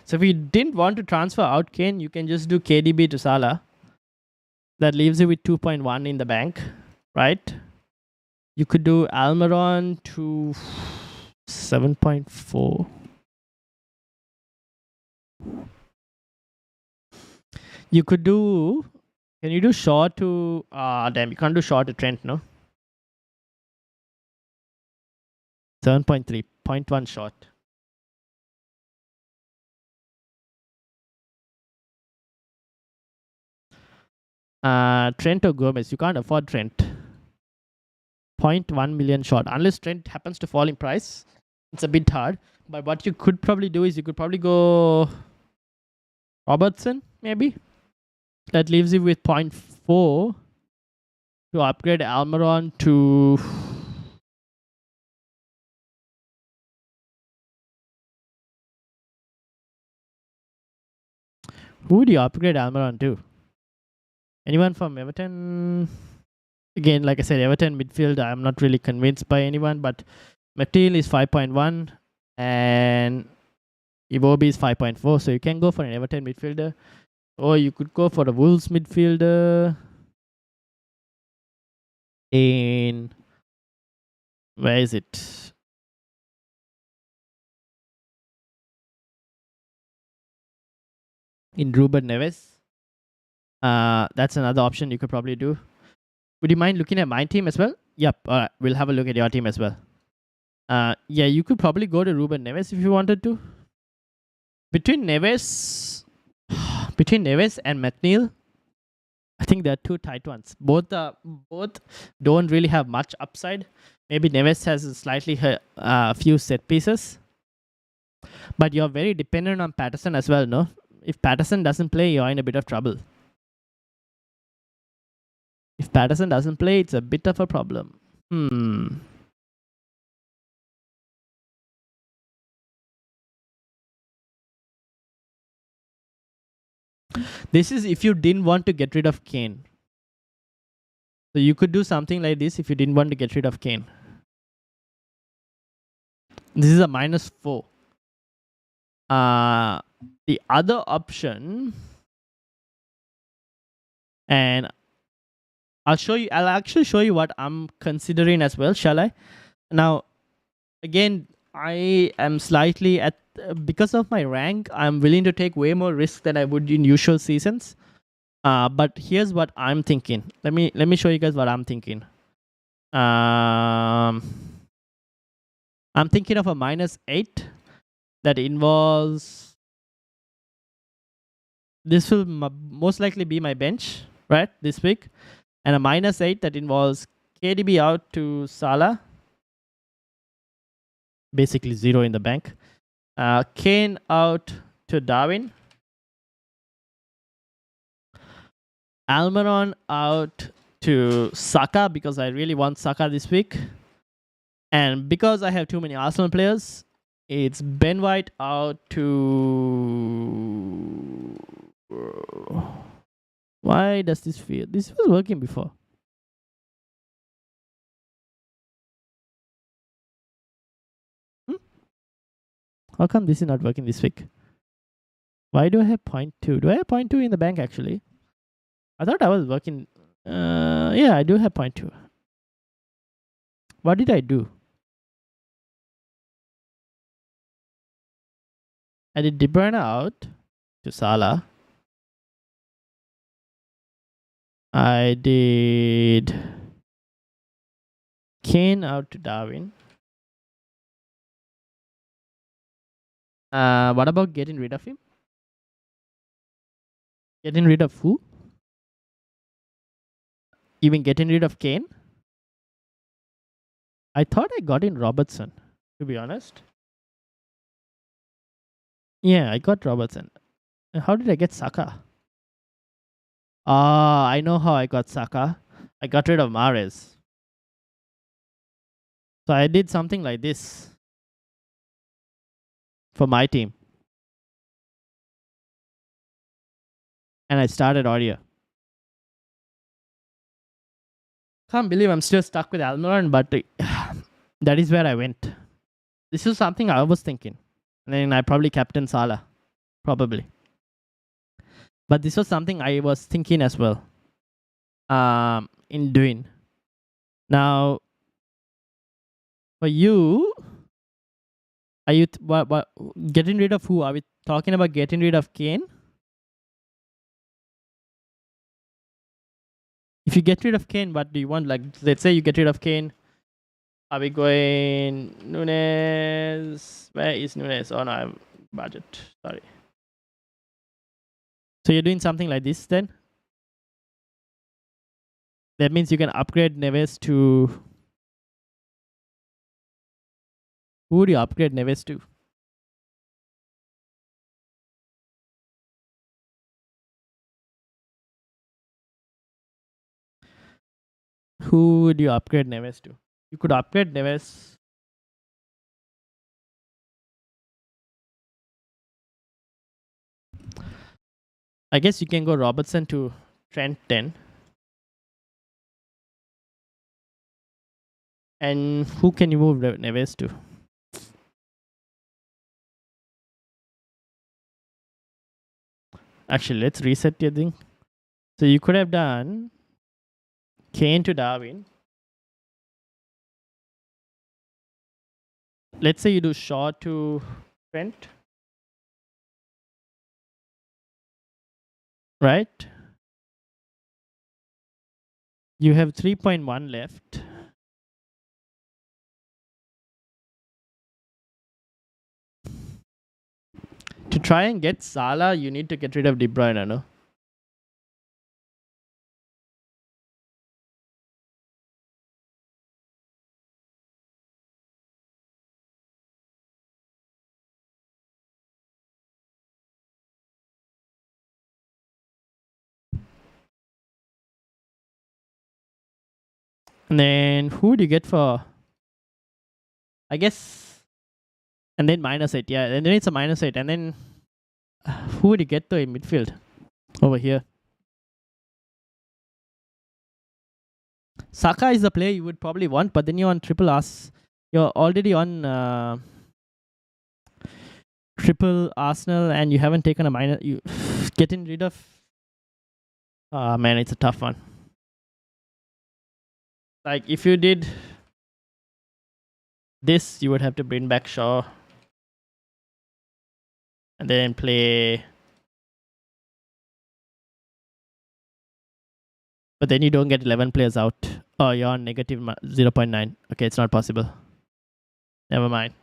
So if you didn't want to transfer out Kane, you can just do KDB to Salah. That leaves you with 2.1 in the bank, right? You could do Almiron to 7.4. You could do... Can you do Shaw to... damn, you can't do Shaw to Trent, no? 7.3. 0.1 short. Trent or Gomez? You can't afford Trent. 0.1 million short. Unless Trent happens to fall in price, it's a bit hard. But what you could probably do is you could probably go Robertson, maybe. That leaves you with 0.4 to upgrade Almiron to... Who would you upgrade Almiron to? Anyone from Everton? Again, like I said, Everton midfield, I'm not really convinced by anyone, but McNeil is 5.1 and Iwobi is 5.4, so you can go for an Everton midfielder, or you could go for the Wolves midfielder in... Where is it? In Ruben Neves. That's another option you could probably do. Would you mind looking at my team as well? Yep. All right. We'll have a look at your team as well. Yeah, you could probably go to Ruben Neves if you wanted to. Between Neves and McNeil, I think they're two tight ones. Both don't really have much upside. Maybe Neves has a slightly few set pieces, but you're very dependent on Patterson as well, no? If Patterson doesn't play, you're in a bit of trouble. If Patterson doesn't play, it's a bit of a problem. This is if you didn't want to get rid of Kane. So you could do something like this if you didn't want to get rid of Kane. This is a -4. The other option, and I'll actually show you what I'm considering as well, shall I? Now, again, I am slightly because of my rank, I'm willing to take way more risk than I would in usual seasons. But here's what I'm thinking. Let me show you guys what I'm thinking. I'm thinking of a -8 that involves... This will most likely be my bench, right, this week. And a -8 that involves KDB out to Salah. Basically 0 in the bank. Kane out to Darwin. Almiron out to Saka because I really want Saka this week. And because I have too many Arsenal players, it's Ben White out to... Why does this feel... This was working before. How come this is not working this week? Why do I have 0.2? Do I have 0.2 in the bank actually? I thought I was working... yeah, I do have 0.2. What did I do? I did De Bruyne out to Salah. I did Kane out to Darwin. What about getting rid of him? Getting rid of who? You mean getting rid of Kane? I thought I got in Robertson, to be honest. Yeah, I got Robertson. How did I get Saka? Ah, I know how I got Saka. I got rid of Mahrez. So I did something like this for my team. And I started Audio. Can't believe I'm still stuck with Almiron, but that is where I went. This is something I was thinking. And then I probably captain Salah. Probably. But this was something I was thinking as well. In doing. Now, for you, are you what getting rid of who? Are we talking about getting rid of Kane? If you get rid of Kane, what do you want? Like, let's say you get rid of Kane. Are we going Nunes? Where is Nunes? Oh no, I have budget. Sorry. So you're doing something like this then? That means you can upgrade Neves to. Who would you upgrade Neves to? Who would you upgrade Neves to? You could upgrade Neves. I guess you can go Robertson to Trent 10. And who can you move Neves to? Actually, let's reset your thing. So you could have done Kane to Darwin. Let's say you do Shaw to Trent. Right? You have 3.1 left. To try and get Salah, you need to get rid of De Bruyne, no? And then who would you get for? I guess. And then -8, yeah. And then it's a -8. And then who would you get though in midfield? Over here. Saka is the player you would probably want, but then you're on triple Ars. You're already on triple Arsenal, and you haven't taken a minor. You getting rid of. Man, it's a tough one. Like if you did this, you would have to bring back Shaw, and then play. But then you don't get 11 players out. Oh, you're on negative 0.9. Okay, it's not possible. Never mind.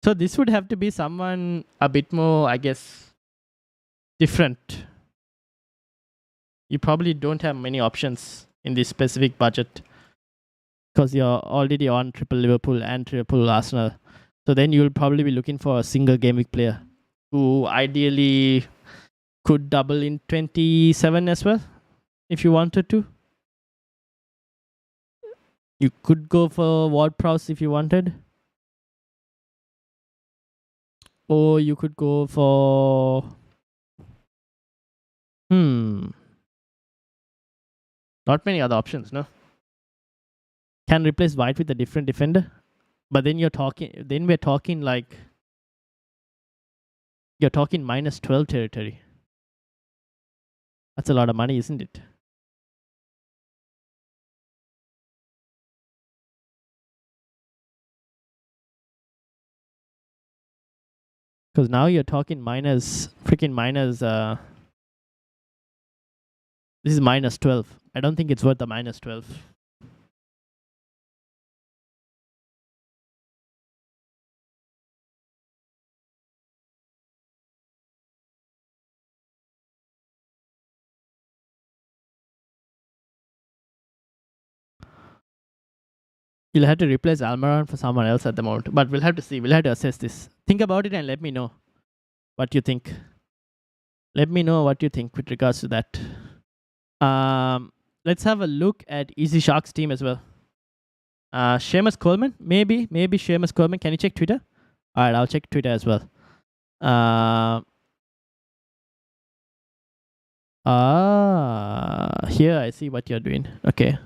So this would have to be someone a bit more, I guess, different. You probably don't have many options in this specific budget because you're already on triple Liverpool and triple Arsenal. So then you'll probably be looking for a single game week player who ideally could double in 27 as well if you wanted to. You could go for Ward-Prowse if you wanted. Or you could go for... Not many other options, no? Can replace White with a different defender. But then we're talking like... You're talking -12 territory. That's a lot of money, isn't it? Because now you're talking freaking minus. This is -12. I don't think it's worth the -12. You'll have to replace Almiron for someone else at the moment, but we'll have to see. We'll have to assess this. Think about it and let me know what you think. Let me know what you think with regards to that. Let's have a look at Easy Shark's team as well. Seamus Coleman, maybe Seamus Coleman. Can you check Twitter? All right, I'll check Twitter as well. Here I see what you're doing. Okay.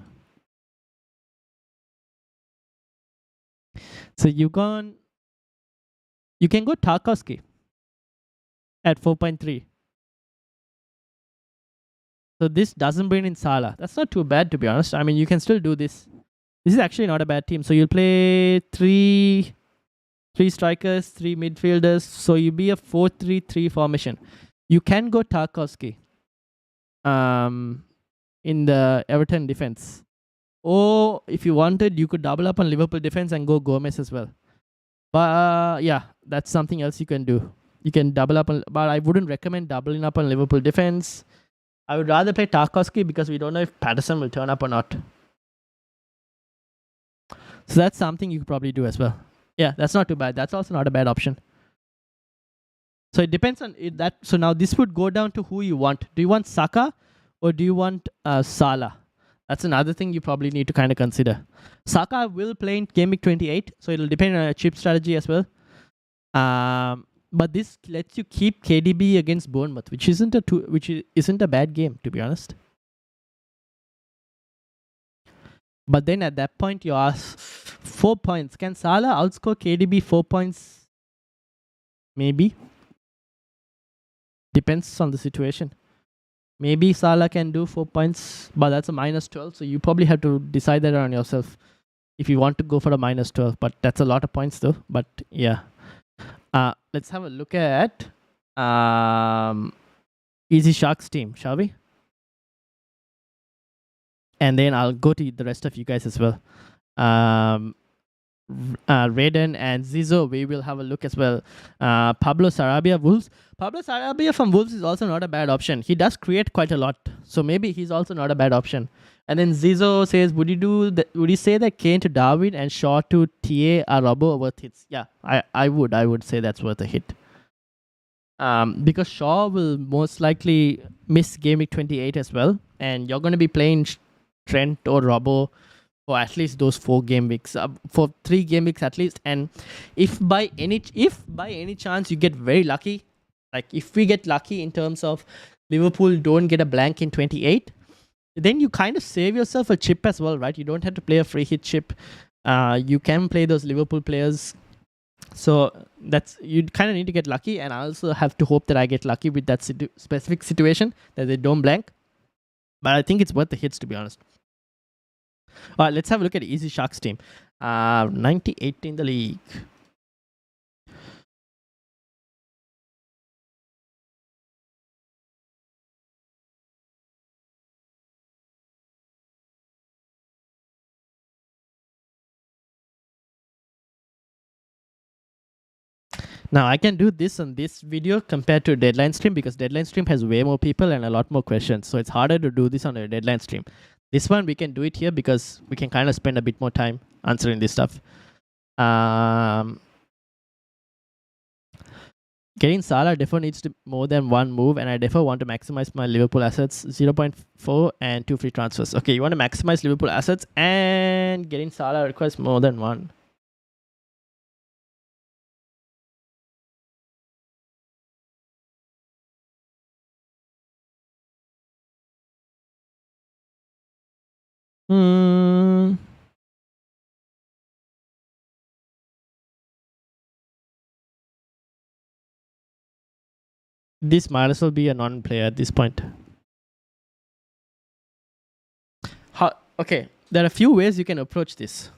So you can go Tarkowski at 4.3. So this doesn't bring in Salah. That's not too bad, to be honest. I mean, you can still do this. This is actually not a bad team. So you'll play three strikers, 3 midfielders. So you'll be a 4-3-3 formation. You can go Tarkowski in the Everton defense. Or if you wanted, you could double up on Liverpool defense and go Gomez as well. But yeah, that's something else you can do. You can double up on, but I wouldn't recommend doubling up on Liverpool defense. I would rather play Tarkowski because we don't know if Patterson will turn up or not. So that's something you could probably do as well. Yeah, that's not too bad. That's also not a bad option. So it depends on that. So now this would go down to who you want. Do you want Saka or do you want Salah? That's another thing you probably need to kind of consider. Saka will play in Game Week 28, so it'll depend on a chip strategy as well. But this lets you keep KDB against Bournemouth, which isn't a bad game, to be honest. But then at that point, you ask 4 points. Can Salah outscore KDB 4 points? Maybe. Depends on the situation. Maybe Salah can do 4 points, but that's a -12. So you probably have to decide that on yourself if you want to go for a -12. But that's a lot of points though. But yeah. Let's have a look at Easy Sharks team, shall we? And then I'll go to the rest of you guys as well. Raiden and Zizo, we will have a look as well. Pablo Sarabia, Wolves. Pablo Sarabia from Wolves is also not a bad option. He does create quite a lot, so maybe he's also not a bad option. And then Zizo says, would you say that Kane to Darwin and Shaw to TA are Robbo worth hits? Yeah, I would say that's worth a hit. Because Shaw will most likely miss Game Week 28 as well, and you're going to be playing Trent or Robbo for at least those 4 game weeks, for 3 game weeks at least. And if by any chance you get very lucky, like if we get lucky in terms of Liverpool don't get a blank in 28, then you kind of save yourself a chip as well, right? You don't have to play a free hit chip. You can play those Liverpool players. So you kind of need to get lucky, and I also have to hope that I get lucky with that specific situation, that they don't blank. But I think it's worth the hits, to be honest. All right, let's have a look at Easy Sharks team. 98 in the league. Now I can do this on this video compared to deadline stream, because deadline stream has way more people and a lot more questions. So it's harder to do this on a deadline stream. This one we can do it here because we can kind of spend a bit more time answering this stuff. Getting Salah definitely needs to more than one move, and I definitely want to maximize my Liverpool assets. 0.4 and 2 free transfers. Okay, you want to maximize Liverpool assets, and getting Salah requires more than one. This might as well be a non-player at this point. Okay, there are a few ways you can approach this.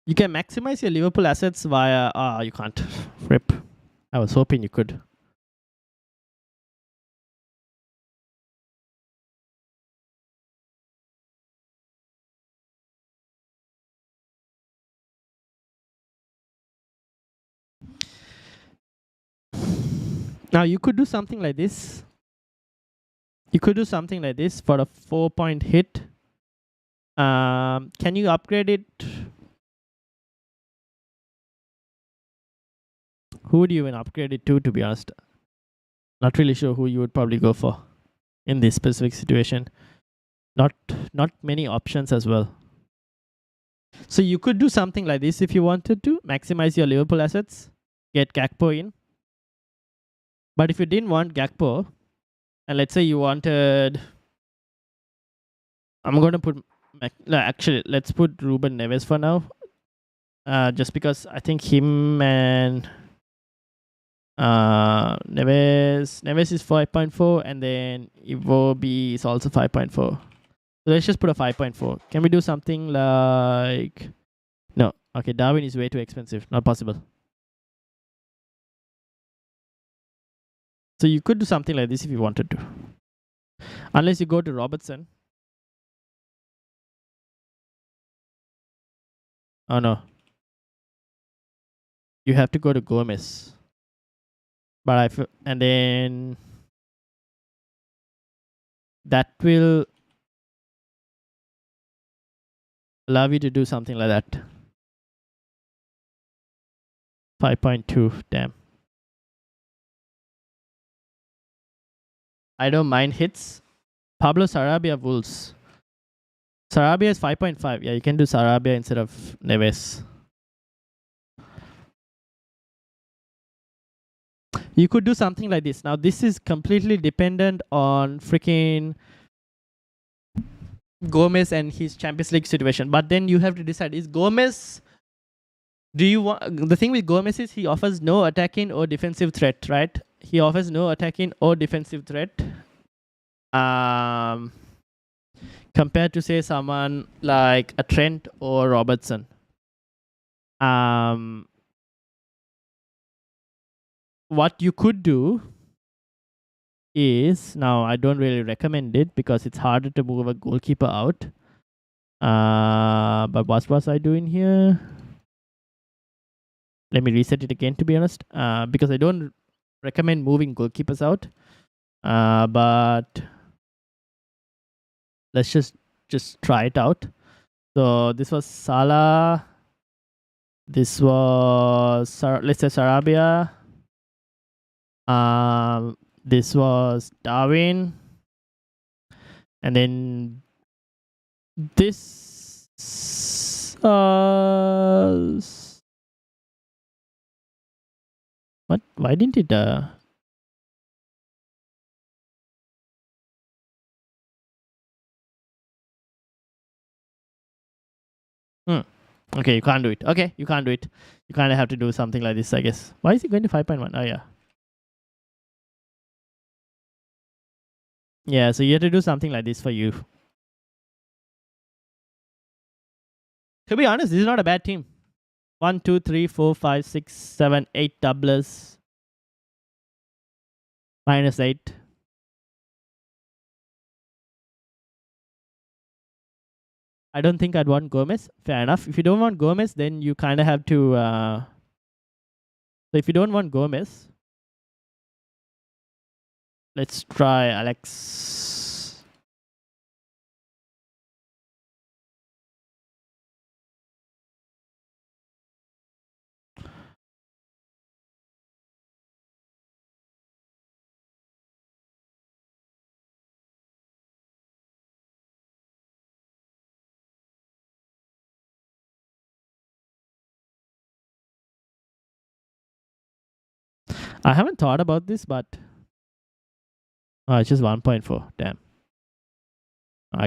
You can maximize your Liverpool assets via... you can't. Rip. I was hoping you could. Now you could do something like this. You could do something like this for a 4-point hit. Can you upgrade it? Who would you even upgrade it to be honest? Not really sure who you would probably go for in this specific situation. Not many options as well. So you could do something like this if you wanted to maximize your Liverpool assets, get Gakpo in. But if you didn't want Gakpo, and let's say you wanted, I'm going to put, no, actually, let's put Ruben Neves for now. Just because I think him and Neves is 5.4, and then Iwobi is also 5.4. So let's just put a 5.4. Can we do something like, no, okay, Darwin is way too expensive, not possible. So you could do something like this if you wanted to, unless you go to Robertson. Oh no, you have to go to Gomez. But and then that will allow you to do something like that. 5.2, damn. I don't mind hits. Pablo Sarabia Wolves. Sarabia is 5.5. Yeah, you can do Sarabia instead of Neves. You could do something like this. Now, this is completely dependent on freaking Gomez and his Champions League situation. But then you have to decide, is Gomez... Do you want... The thing with Gomez is he offers no attacking or defensive threat, right? He offers no attacking or defensive threat. Compared to, say, someone like a Trent or Robertson. What you could do is, now I don't really recommend it because it's harder to move a goalkeeper out. But what was I doing here? Let me reset it again, to be honest, because I don't recommend moving goalkeepers out. But let's just try it out. So this was Salah. This was, let's say, Sarabia. This was Darwin. And then this what? Why didn't it Okay, you can't do it. Okay, you can't do it. You kind of have to do something like this, I guess. Why is it going to 5.1? Oh, yeah. Yeah, so you have to do something like this for you. To be honest, this is not a bad team. 1, 2, 3, 4, 5, 6, 7, 8 doublers. -8. I don't think I'd want Gomez. Fair enough. If you don't want Gomez, then you kind of have to... So if you don't want Gomez, let's try Alex. I haven't thought about this, but... Oh, it's just 1.4. Damn.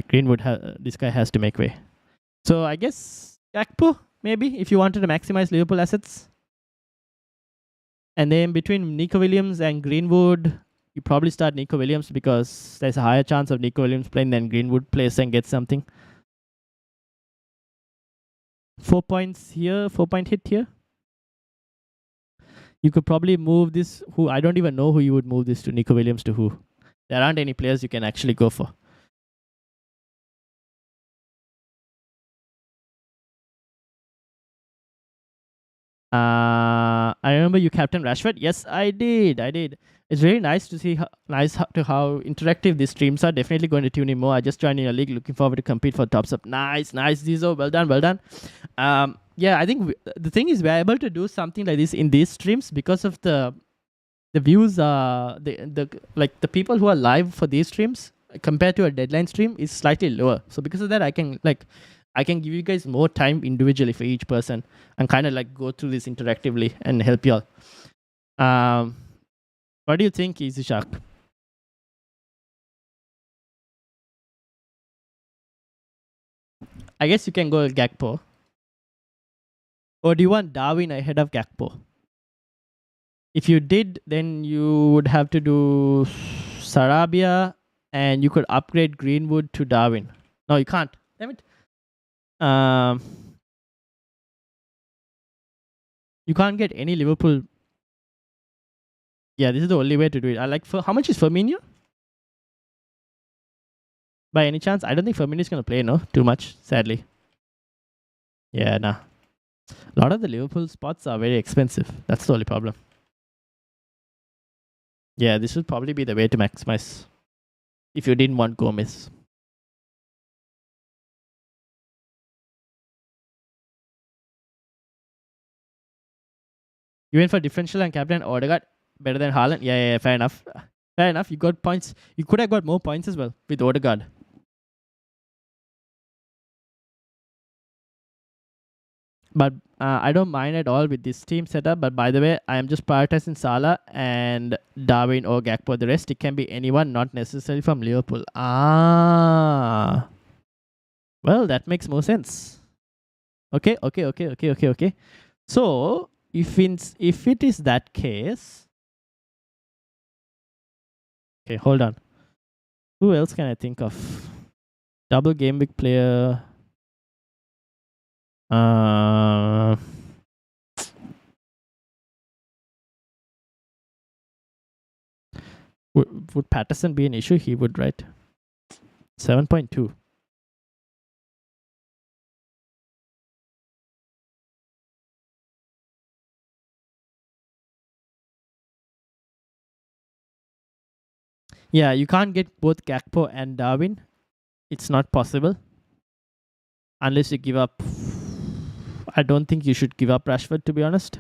Greenwood, this guy has to make way. So I guess Gakpo, maybe, if you wanted to maximize Liverpool assets. And then between Nico Williams and Greenwood, you probably start Nico Williams because there's a higher chance of Nico Williams playing than Greenwood plays and gets something. 4 points here, 4-point hit here. You could probably move this. Who I don't even know who you would move this to. Nico Williams to who? There aren't any players you can actually go for. I remember you captain Rashford. Yes, I did. It's very nice to see how interactive these streams are. Definitely going to tune in more. I just joined in a league. Looking forward to compete for tops up. Nice, Zizo. Well done, well done. Yeah, I think the thing is we're able to do something like this in these streams because of the views. The people who are live for these streams compared to a deadline stream is slightly lower. So because of that, I can give you guys more time individually for each person and kind of like go through this interactively and help you all. What do you think, Easy Shark? I guess you can go with Gakpo. Or do you want Darwin ahead of Gakpo? If you did, then you would have to do Sarabia and you could upgrade Greenwood to Darwin. No, you can't. Damn it. You can't get any Liverpool. Yeah, this is the only way to do it. I like how much is Firmino? By any chance? I don't think Firmino is going to play, no? Too much, sadly. Yeah, nah. A lot of the Liverpool spots are very expensive. That's the only problem. Yeah, this would probably be the way to maximize if you didn't want Gomez. You went for differential and captain Odegaard better than Haaland? Yeah, fair enough. Fair enough. You got points. You could have got more points as well with Odegaard. But I don't mind at all with this team setup. But by the way, I am just prioritizing Salah and Darwin or Gakpo. The rest, it can be anyone, not necessarily from Liverpool. Well, that makes more sense. Okay. So, if it is that case... Okay, hold on. Who else can I think of? Double game week player... Would Patterson be an issue? He would, right? 7.2. Yeah, you can't get both Gakpo and Darwin. It's not possible. Unless you give up... I don't think you should give up Rashford, to be honest.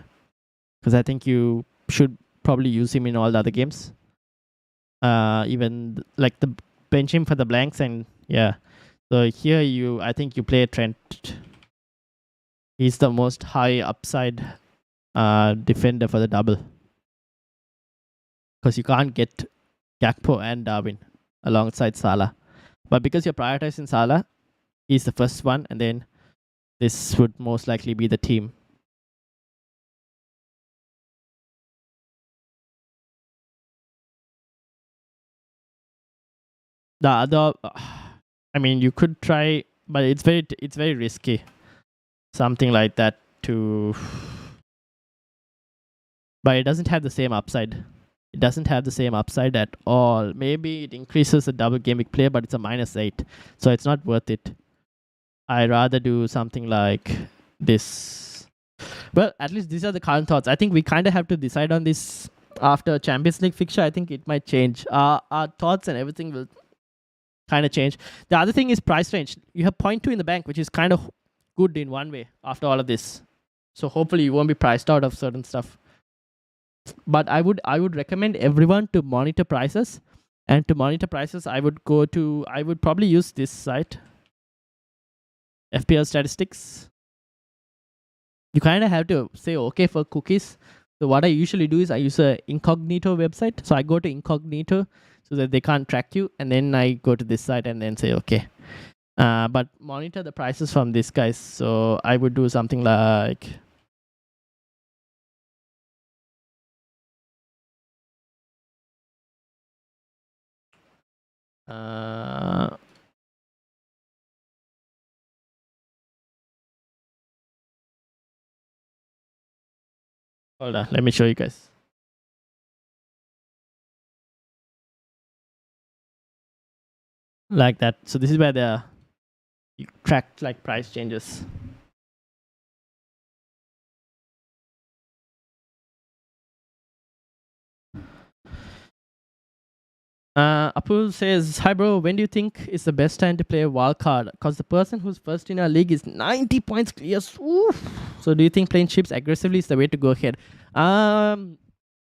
Because I think you should probably use him in all the other games. Even like the bench him for the blanks and yeah. So here I think you play Trent. He's the most high upside defender for the double. Because you can't get Gakpo and Darwin alongside Salah. But because you're prioritizing Salah, he's the first one, and then this would most likely be the team. The other, I mean, you could try, but it's very risky. Something like that but it doesn't have the same upside. It doesn't have the same upside at all. Maybe it increases the double game week player, but it's a -8, so it's not worth it. I'd rather do something like this. Well, at least these are the current thoughts. I think we kind of have to decide on this after Champions League fixture. I think it might change. Our thoughts and everything will kind of change. The other thing is price range. You have 0.2 in the bank, which is kind of good in one way after all of this. So hopefully you won't be priced out of certain stuff. But I would recommend everyone to monitor prices. And to monitor prices, I would probably use this site. FPL statistics. You kind of have to say okay for cookies. So what I usually do is I use a incognito website. So I go to incognito so that they can't track you, and then I go to this site and then say okay. But monitor the prices from this guys. So I would do something like hold on, let me show you guys. Like that. So this is where you track like price changes. Apul says, "Hi bro, when do you think is the best time to play a wild card? Because the person who's first in our league is 90 points clear. Oof. So do you think playing chips aggressively is the way to go ahead?"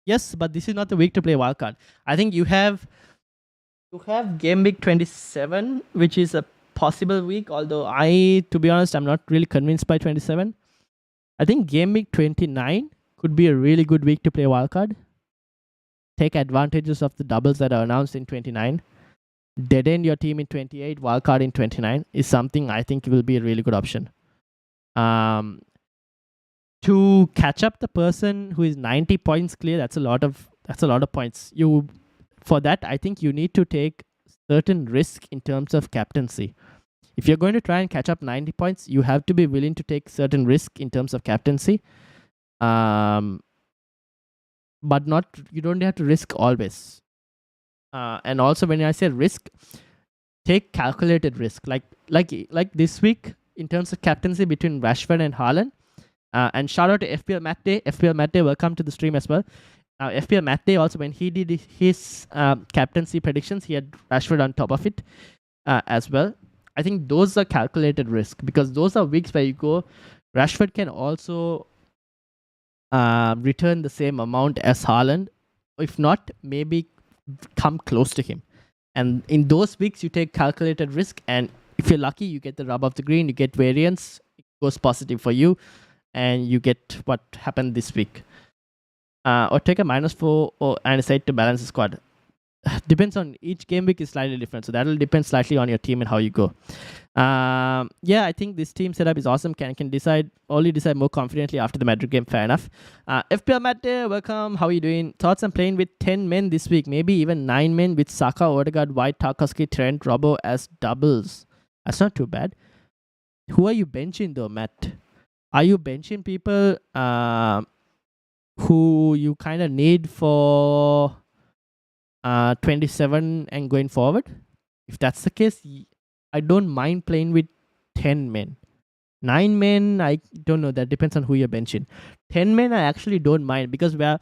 Yes, but this is not the week to play wild card. I think you have game week 27, which is a possible week. Although to be honest, I'm not really convinced by 27. I think game week 29 could be a really good week to play wild card. Take advantages of the doubles that are announced in 29. Dead end your team in 28, wildcard in 29 is something I think will be a really good option. To catch up the person who is 90 points clear, that's a lot of points. For that, I think you need to take certain risk in terms of captaincy. If you're going to try and catch up 90 points, you have to be willing to take certain risk in terms of captaincy. But you don't have to risk always. And also when I say risk, take calculated risk. Like this week in terms of captaincy between Rashford and Haaland. And shout out to FPL Matt Day. FPL Matt Day, welcome to the stream as well. FPL Matt Day also, when he did his captaincy predictions, he had Rashford on top of it as well. I think those are calculated risk because those are weeks where you go, Rashford can also return the same amount as Haaland. If not, maybe come close to him. And in those weeks, you take calculated risk. And if you're lucky, you get the rub of the green, you get variance, it goes positive for you. And you get what happened this week. Or take a -4 and decide to balance the squad. Depends on each game week is slightly different. So that'll depend slightly on your team and how you go. I think this team setup is awesome. Can only decide more confidently after the Madrid game. Fair enough. FPL Matt, welcome. How are you doing? Thoughts on playing with 10 men this week? Maybe even 9 men with Saka, Odegaard, White, Tarkowski, Trent, Robbo as doubles. That's not too bad. Who are you benching though, Matt? Are you benching people who you kind of need for 27 and going forward? If that's the case, I don't mind playing with 10 men. 9 men, I don't know. That depends on who you're benching. 10 men, I actually don't mind because when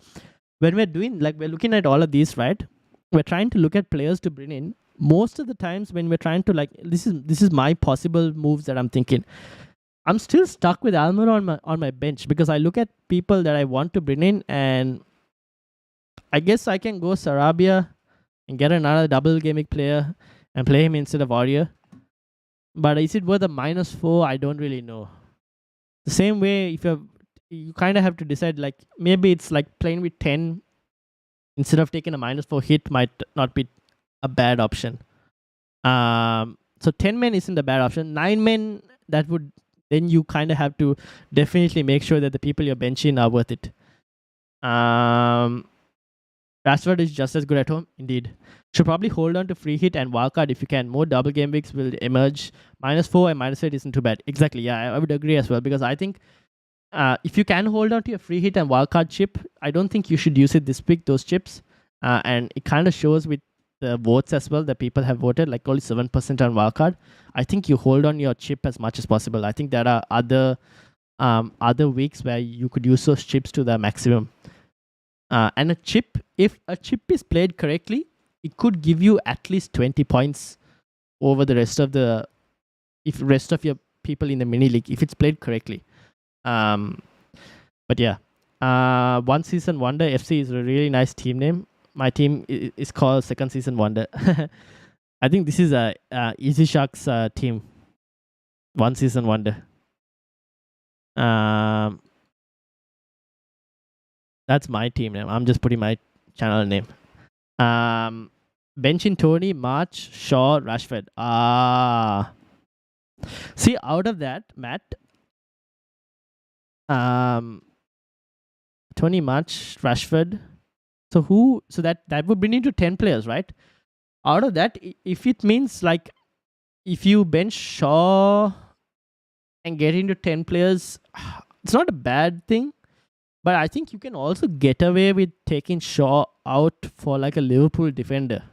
we're looking at all of these, right? We're trying to look at players to bring in. Most of the times when we're trying to this is my possible moves that I'm thinking. I'm still stuck with Almiron on my bench because I look at people that I want to bring in, and I guess I can go Sarabia and get another double gameweek player and play him instead of Warrior. But is it worth a -4? I don't really know. The same way, if you kind of have to decide, maybe it's like playing with 10 instead of taking a -4 hit might not be a bad option. So 10 men isn't a bad option. 9 men, then you kind of have to definitely make sure that the people you're benching are worth it. Rashford is just as good at home, indeed. Should probably hold on to free hit and wildcard if you can. More double game weeks will emerge. -4 and -8 isn't too bad. Exactly, yeah, I would agree as well because I think if you can hold on to your free hit and wildcard chip, I don't think you should use it this week, those chips. And it kind of shows with the votes as well that people have voted, like only 7% on wildcard. I think you hold on your chip as much as possible. I think there are other weeks where you could use those chips to the maximum. And if a chip is played correctly, it could give you at least 20 points over the rest of your people in the mini league if it's played correctly. But yeah, One Season Wonder FC is a really nice team name. My team is called Second Season Wonder. I think this is a Easy Sharks team. One Season Wonder. That's my team name. I'm just putting my channel name. Benching Tony, March, Shaw, Rashford. See, out of that, Matt, Tony, March, Rashford. So that would bring you to 10 players, right? Out of that, if it means if you bench Shaw and get into 10 players, it's not a bad thing. But I think you can also get away with taking Shaw out for a Liverpool defender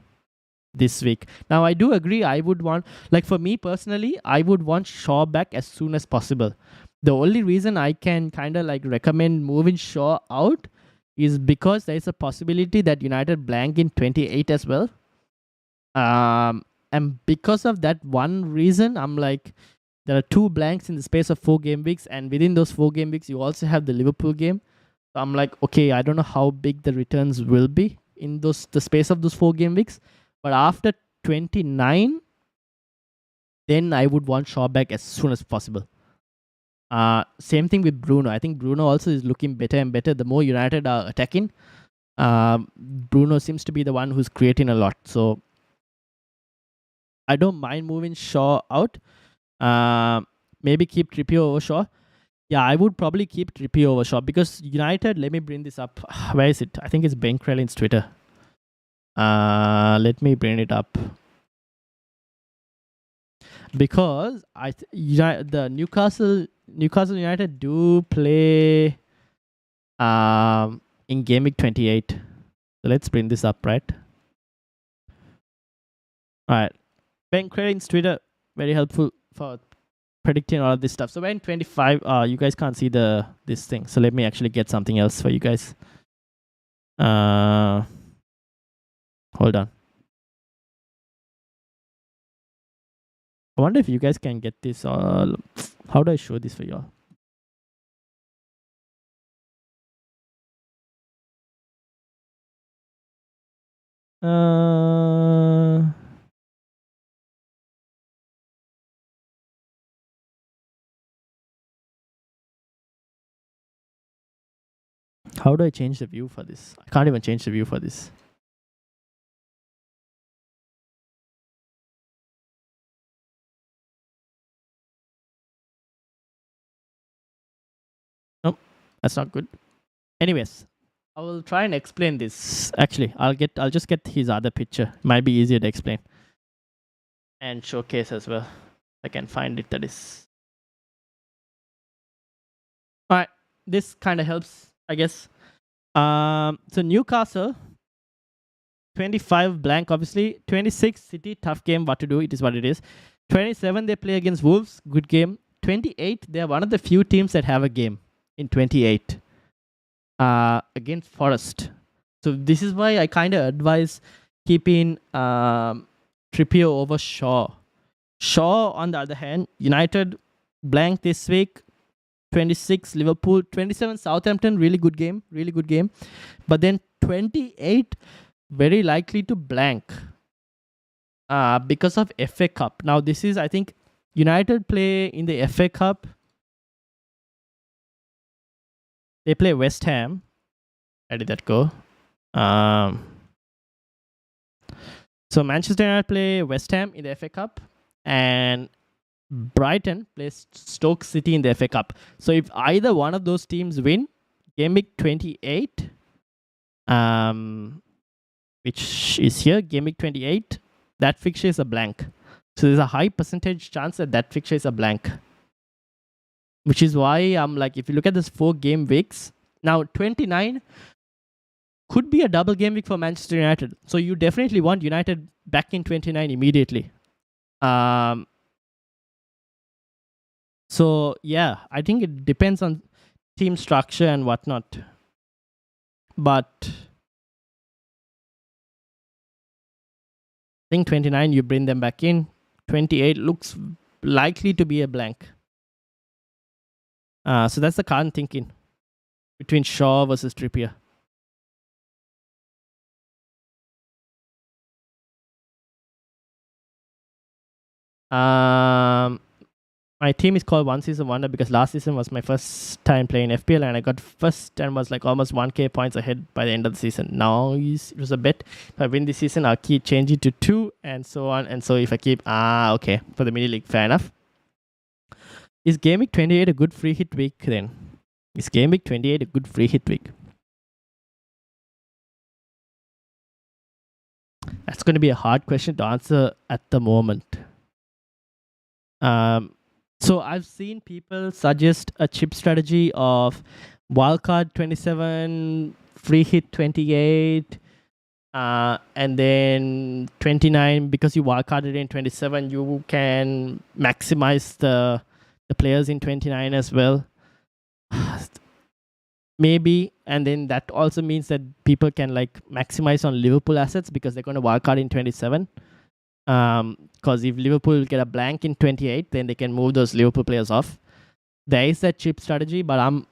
this week. Now, I do agree. I would want, for me personally, I would want Shaw back as soon as possible. The only reason I can kind of recommend moving Shaw out is because there is a possibility that United blank in 28 as well. And because of that one reason, I'm like, there are 2 blanks in the space of 4 game weeks, and within those 4 game weeks, you also have the Liverpool game. So I'm like, okay, I don't know how big the returns will be in the space of those 4 game weeks, but after 29, then I would want Shaw back as soon as possible. Same thing with Bruno. I think Bruno also is looking better and better. The more United are attacking, Bruno seems to be the one who's creating a lot. So I don't mind moving Shaw out. Maybe keep Trippier over Shaw. Yeah, I would probably keep Trippier over Shaw because United. Let me bring this up. Where is it? I think it's Ben Krellin's Twitter. Let me bring it up because the Newcastle United do play in game week 28. So let's bring this up, right? All right. Ben Krellin's Twitter, very helpful for predicting all of this stuff. So we're in 25. You guys can't see this thing. So let me actually get something else for you guys. Hold on. I wonder if you guys can get this. How do I show this for y'all? How do I change the view for this? I can't even change the view for this. Nope, that's not good. Anyways, I will try and explain this. Actually, I'll just get his other picture. Might be easier to explain and showcase as well. I can find it. That is. All right, this kind of helps, I guess. So Newcastle, 25 blank, obviously. 26 City, tough game. What to do? It is what it is. 27 they play against Wolves, good game. 28 they are one of the few teams that have a game in 28 against Forest. So this is why I kind of advise keeping Trippier over Shaw. Shaw, on the other hand, United blank this week. 26 Liverpool, 27 Southampton, really good game. But then 28 very likely to blank because of FA Cup. Now this is, I think, United play in the FA Cup. They play West Ham. Where did that go? So Manchester United play West Ham in the FA Cup, and Brighton plays Stoke City in the FA Cup. So if either one of those teams win, game week 28, which is here, game week 28, that fixture is a blank. So there's a high percentage chance that fixture is a blank. Which is why I'm like, if you look at this 4 game weeks, now 29 could be a double game week for Manchester United. So you definitely want United back in 29 immediately. So yeah, I think it depends on team structure and whatnot. But I think 29 you bring them back in. 28 looks likely to be a blank. So that's the current thinking between Shaw versus Trippier. My team is called One Season Wonder because last season was my first time playing FPL, and I got first and was like almost 1k points ahead by the end of the season. Now it was a bet. If I win this season, I'll keep changing to 2 and so on. And so if I keep okay, for the mini league, fair enough. Is game week 28 a good free hit week then? Is game week 28 a good free hit week? That's going to be a hard question to answer at the moment. So I've seen people suggest a chip strategy of wildcard 27, free hit 28, and then 29. Because you wildcarded in 27, you can maximize the players in 29 as well. Maybe, and then that also means that people can like maximize on Liverpool assets because they're going to wildcard in 27. Because if Liverpool get a blank in 28, then they can move those Liverpool players off. There is that chip strategy, but I'm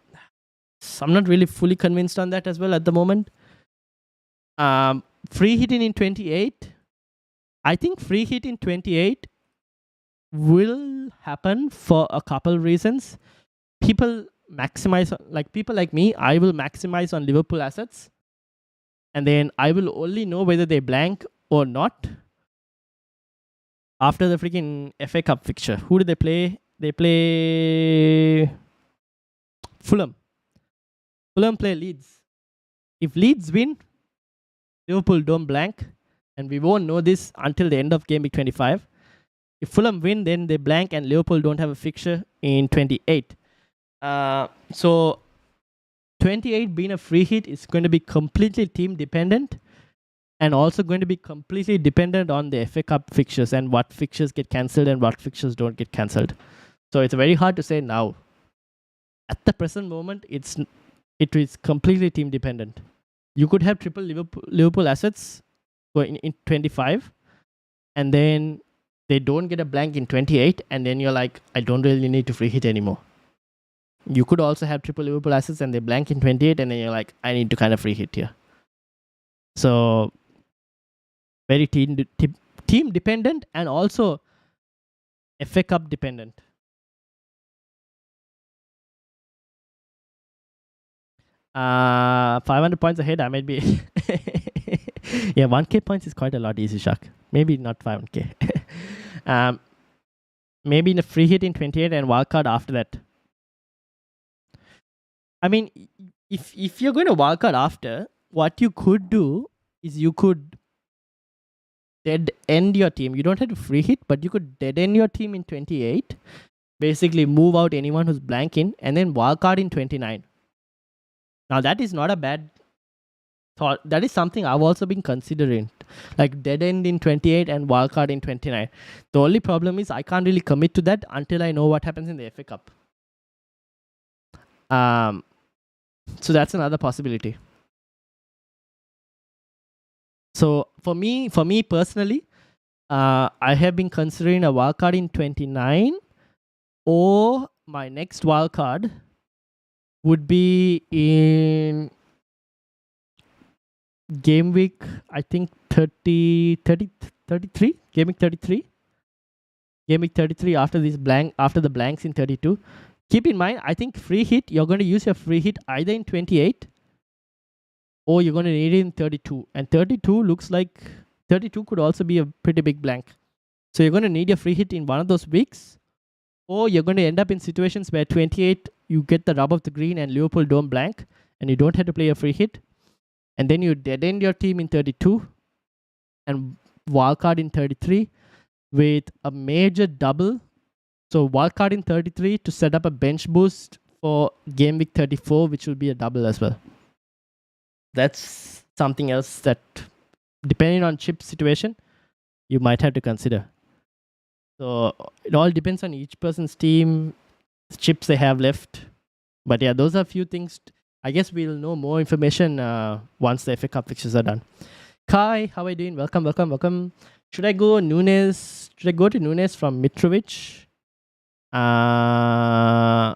not really fully convinced on that as well at the moment. Free hitting in 28. I think free hit in 28 will happen for a couple reasons. People like me, I will maximize on Liverpool assets, and then I will only know whether they blank or not after the freaking FA Cup fixture. Who do they play? They play Fulham. Fulham play Leeds. If Leeds win, Liverpool don't blank, and we won't know this until the end of game week 25. If Fulham win, then they blank and Liverpool don't have a fixture in 28. So 28 being a free hit is going to be completely team dependent, and also going to be completely dependent on the FA Cup fixtures and what fixtures get cancelled and what fixtures don't get cancelled. So it's very hard to say now. At the present moment, it is completely team dependent. You could have triple Liverpool assets going in 25, and then they don't get a blank in 28, and then you're like, I don't really need to free hit anymore. You could also have triple Liverpool assets and they blank in 28, and then you're like, I need to kind of free hit here. So very team dependent, and also FA Cup dependent. Uh, 500 points ahead, I might be. Yeah, 1k points is quite a lot, Easy Shark. Maybe not 500k. Maybe in a free hit in 28 and wildcard after that. I mean, if you're going to wildcard after, what you could do is you could dead end your team. You don't have to free hit, but you could dead end your team in 28. Basically, move out anyone who's blank in, and then wildcard in 29. Now, that is not a bad thought. That is something I've also been considering. Like dead end in 28 and wildcard in 29. The only problem is I can't really commit to that until I know what happens in the FA Cup. So that's another possibility. So for me personally, I have been considering a wildcard in 29, or my next wildcard would be in game week, I think 33, game week 33. Game week 33 after the blanks in 32. Keep in mind, I think free hit, you're going to use your free hit either in 28 or you're going to need it in 32. And 32 looks like 32 could also be a pretty big blank. So you're going to need your free hit in one of those weeks, or you're going to end up in situations where 28 you get the rub of the green and Liverpool don't blank and you don't have to play a free hit. And then you dead end your team in 32 and wildcard in 33 with a major double. So wildcard in 33 to set up a bench boost for game week 34, which will be a double as well. That's something else that, depending on chip situation, you might have to consider. So it all depends on each person's team, chips they have left. But yeah, those are a few things. I guess we'll know more information once the FA Cup fixtures are done. Kai, how are you doing? Welcome. Should I go Nunes? Should I go to Nunes from Mitrovic? Or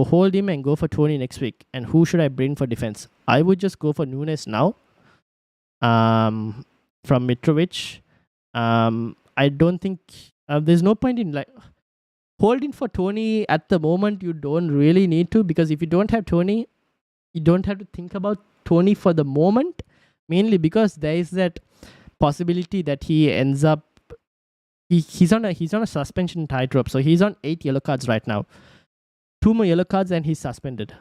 hold him and go for Tony next week? And who should I bring for defense? I would just go for Nunes now. From Mitrovic. I don't think there's no point in like holding for Tony at the moment. You don't really need to, because if you don't have Tony, you don't have to think about Tony for the moment, mainly because there is that possibility that he ends up he's on a suspension tightrope. So he's on 8 yellow cards right now. 2 more yellow cards and he's suspended.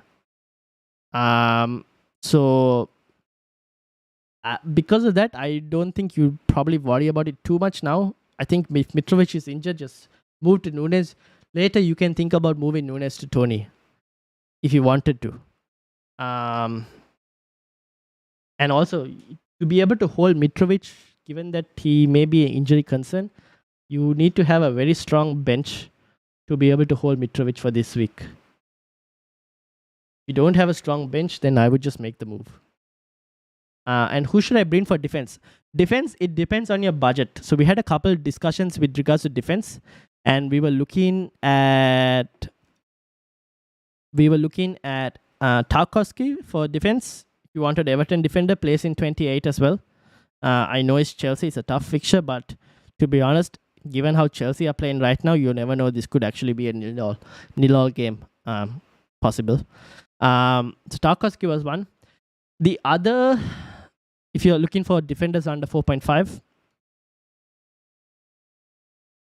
So because of that, I don't think you probably worry about it too much now. I think if Mitrovic is injured, just move to Nunes. Later, you can think about moving Nunes to Tony if you wanted to. And also, to be able to hold Mitrovic, given that he may be an injury concern, you need to have a very strong bench to be able to hold Mitrovic for this week. If you don't have a strong bench, then I would just make the move. And who should I bring for defense? Defense, it depends on your budget. So we had a couple discussions with regards to defense, and we were looking at Tarkowski for defense. If you wanted Everton defender, plays in 28 as well. I know it's Chelsea, it's a tough fixture, but to be honest, given how Chelsea are playing right now, you never know, this could actually be a nil-all game possible. So Tarkowski was one. The other, if you're looking for defenders under 4.5,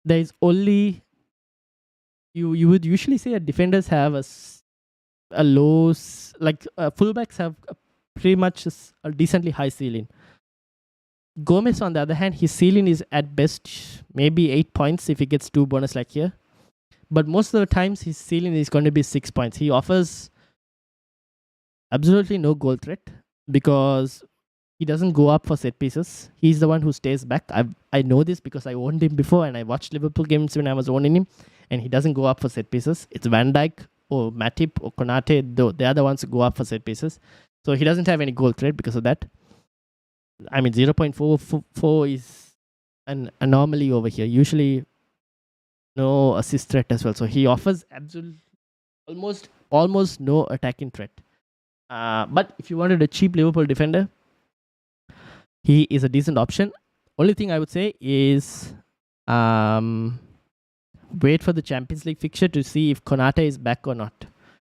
there is only, you would usually say that defenders have a low, like fullbacks have pretty much a decently high ceiling. Gomez, on the other hand, his ceiling is at best maybe 8 points if he gets 2 bonus like here. But most of the times, his ceiling is going to be 6 points. He offers absolutely no goal threat because he doesn't go up for set pieces. He's the one who stays back. I know this because I owned him before and I watched Liverpool games when I was owning him, and he doesn't go up for set pieces. It's Van Dijk or Matip or Konate, though they are the ones who go up for set pieces. So he doesn't have any goal threat because of that. I mean, 0.44 is an anomaly over here. Usually, no assist threat as well. So he offers almost no attacking threat. But if you wanted a cheap Liverpool defender, he is a decent option. Only thing I would say is wait for the Champions League fixture to see if Konate is back or not.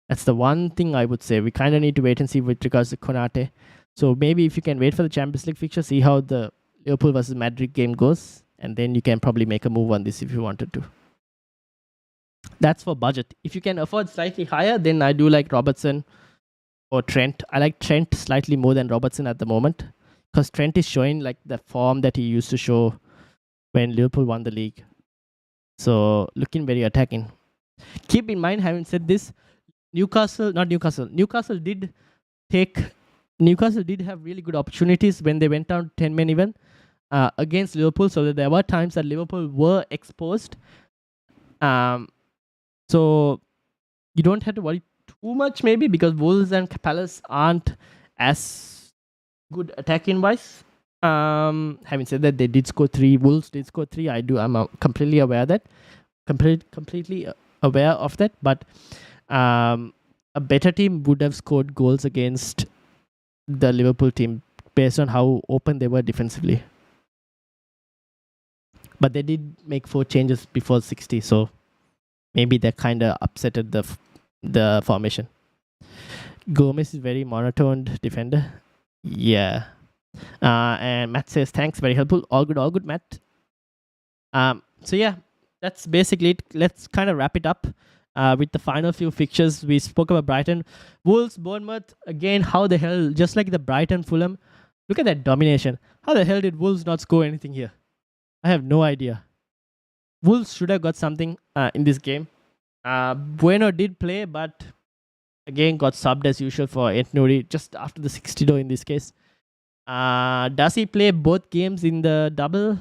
That's the one thing I would say. We kind of need to wait and see with regards to Konate. So maybe if you can wait for the Champions League fixture, see how the Liverpool versus Madrid game goes, and then you can probably make a move on this if you wanted to. That's for budget. If you can afford slightly higher, then I do like Robertson or Trent. I like Trent slightly more than Robertson at the moment because Trent is showing like the form that he used to show when Liverpool won the league. So looking very attacking. Keep in mind, having said this, Newcastle did have really good opportunities when they went down 10-man even against Liverpool, so that there were times that Liverpool were exposed. So you don't have to worry too much maybe because Wolves and Palace aren't as good attacking wise. Having said that, they did score 3. Wolves did score 3. I'm completely aware of that. Completely aware of that. But a better team would have scored goals against the Liverpool team based on how open they were defensively. But they did make 4 changes before 60, so maybe that kind of upsetted the formation. Gomez is very monotoned defender. Yeah. And Matt says, thanks, very helpful. All good, Matt. So yeah, that's basically it. Let's kind of wrap it up with the final few fixtures. We spoke about Brighton. Wolves, Bournemouth. Again, how the hell, just like the Brighton Fulham, look at that domination. How the hell did Wolves not score anything here? I have no idea. Wolves should have got something in this game. Bueno did play, but again got subbed as usual for Ent-Nouri just after the 60 in this case. Does he play both games in the double?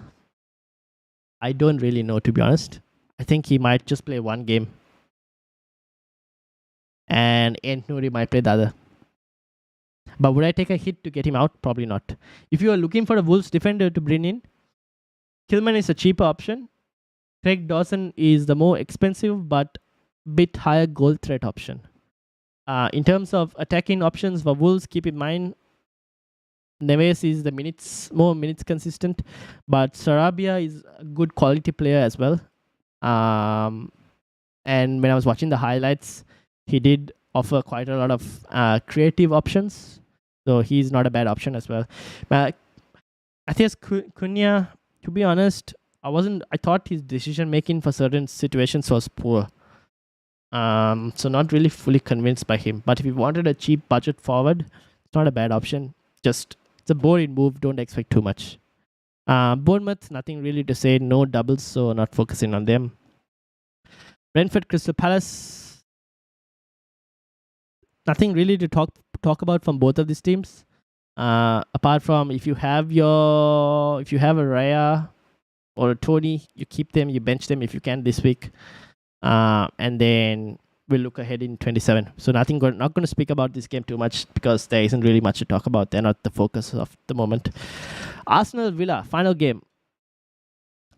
I don't really know, to be honest. I think he might just play one game. And Ent-Nouri might play the other. But would I take a hit to get him out? Probably not. If you are looking for a Wolves defender to bring in, Kilman is a cheaper option. Craig Dawson is the more expensive but bit higher goal threat option. In terms of attacking options for Wolves, keep in mind Neves is the more minutes consistent, but Sarabia is a good quality player as well. And when I was watching the highlights, he did offer quite a lot of creative options, so he's not a bad option as well. Matthias Cunha, to be honest, I thought his decision making for certain situations was poor. So not really fully convinced by him. But if you wanted a cheap budget forward, it's not a bad option. Just it's a boring move. Don't expect too much. Bournemouth, nothing really to say. No doubles, so not focusing on them. Brentford, Crystal Palace. Nothing really to talk about from both of these teams. Apart from if you have a Raya or a Tony, you keep them, you bench them if you can this week. And then we'll look ahead in 27. So not going to speak about this game too much because there isn't really much to talk about. They're not the focus of the moment. Arsenal Villa final game.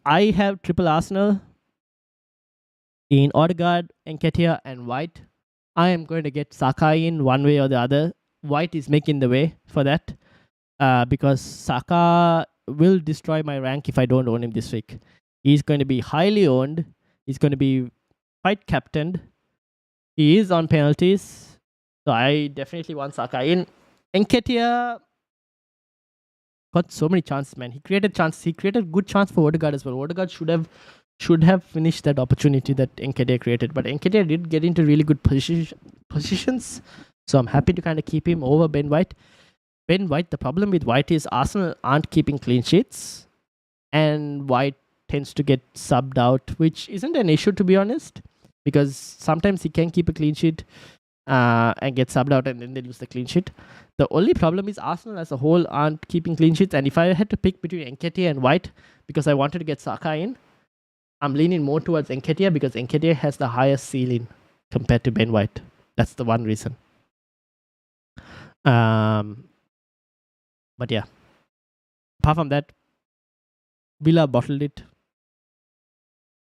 I have triple Arsenal in Odegaard, Nketiah, and White. I am going to get Saka in one way or the other. White is making the way for that because Saka will destroy my rank if I don't own him this week. He's going to be highly owned. He's going to be quite captained. He is on penalties. So I definitely want Saka in. Nketiah got so many chances, man. He created chances. He created good chance for Odegaard as well. Odegaard should have finished that opportunity that Nketiah created. But Nketiah did get into really good positions. So I'm happy to kind of keep him over Ben White. Ben White, the problem with White is Arsenal aren't keeping clean sheets. And White tends to get subbed out, which isn't an issue, to be honest. Because sometimes he can keep a clean sheet and get subbed out and then they lose the clean sheet. The only problem is Arsenal as a whole aren't keeping clean sheets. And if I had to pick between Nketiah and White, because I wanted to get Saka in, I'm leaning more towards Nketiah because Nketiah has the highest ceiling compared to Ben White. That's the one reason. But yeah, apart from that, Villa bottled it.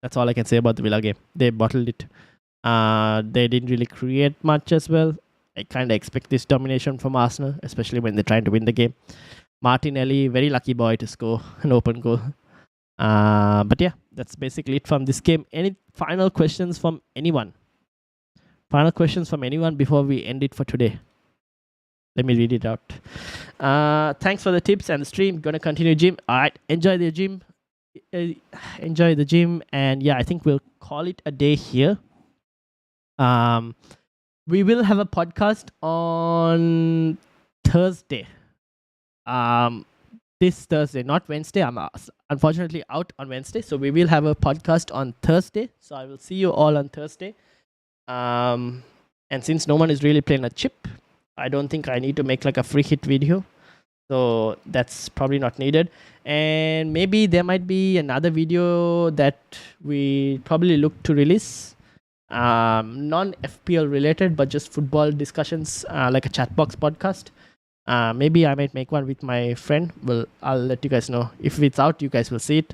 That's all I can say about the Villa game. They bottled it. They didn't really create much as well. I kind of expect this domination from Arsenal, especially when they're trying to win the game. Martinelli, very lucky boy to score an open goal. But yeah, that's basically it from this game. Any final questions from anyone? Final questions from anyone before we end it for today? Let me read it out. Thanks for the tips and the stream. Gonna continue gym. All right, enjoy the gym. Enjoy the gym, and yeah, I think we'll call it a day here. We will have a podcast on Thursday. This Thursday, not Wednesday. I'm unfortunately out on Wednesday, so we will have a podcast on Thursday. So I will see you all on Thursday. And since no one is really playing a chip, I don't think I need to make like a free hit video. So that's probably not needed. And maybe there might be another video that we probably look to release. Non-FPL related, but just football discussions, like a Chatbox podcast. Maybe I might make one with my friend. Well, I'll let you guys know. If it's out, you guys will see it.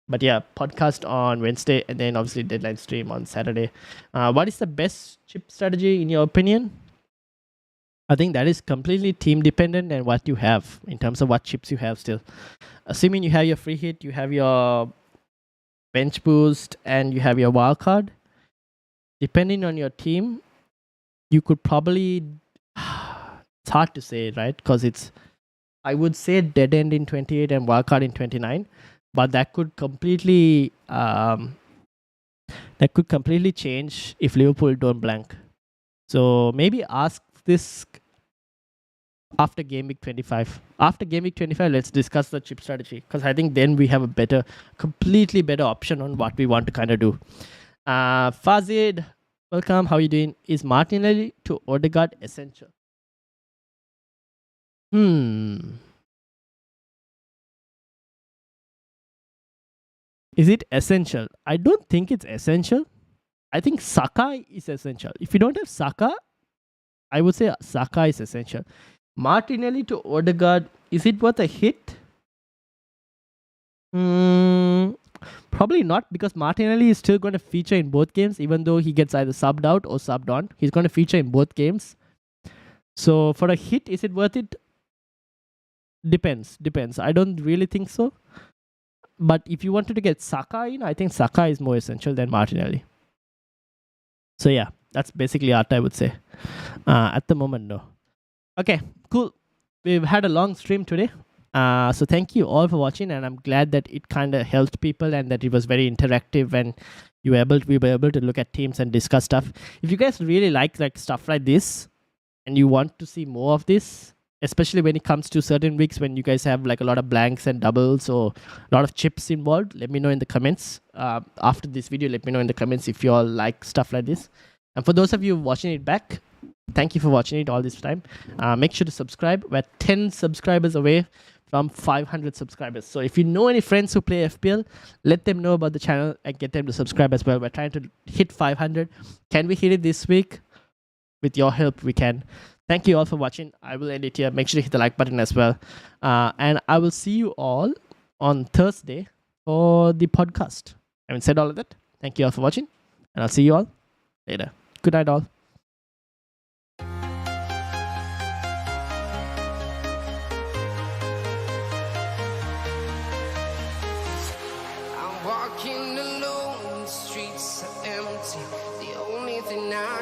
But yeah, podcast on Wednesday and then obviously deadline stream on Saturday. What is the best chip strategy in your opinion? I think that is completely team dependent and what you have in terms of what chips you have still. Assuming you have your free hit, you have your bench boost, and you have your wild card. Depending on your team, you could probably... It's hard to say, right? Because I would say dead end in 28 and wild card in 29. But that could completely... change if Liverpool don't blank. So maybe ask this after game week 25. After game week 25, let's discuss the chip strategy because I think then we have a completely better option on what we want to kind of do. Fazid, welcome. How are you doing? Is Martinelli to Odegaard essential? Is it essential? I don't think it's essential. I think Saka is essential. If you don't have Saka, I would say Saka is essential. Martinelli to Odegaard, is it worth a hit? Probably not because Martinelli is still going to feature in both games even though he gets either subbed out or subbed on. He's going to feature in both games. So for a hit, is it worth it? Depends. I don't really think so. But if you wanted to get Saka in, I think Saka is more essential than Martinelli. So yeah, that's basically what I would say. At the moment, no. Okay, cool. We've had a long stream today. So thank you all for watching, and I'm glad that it kind of helped people and that it was very interactive and we were able to look at teams and discuss stuff. If you guys really like stuff like this and you want to see more of this, especially when it comes to certain weeks when you guys have like a lot of blanks and doubles or a lot of chips involved, let me know in the comments. After this video, let me know in the comments if you all like stuff like this. And for those of you watching it back, thank you for watching it all this time. Make sure to subscribe. We're 10 subscribers away from 500 subscribers. So if you know any friends who play FPL, let them know about the channel and get them to subscribe as well. We're trying to hit 500. Can we hit it this week? With your help, we can. Thank you all for watching. I will end it here. Make sure to hit the like button as well. And I will see you all on Thursday for the podcast. Having said all of that, thank you all for watching. And I'll see you all later. Good night, all. I'm walking alone, the streets are empty. The only thing I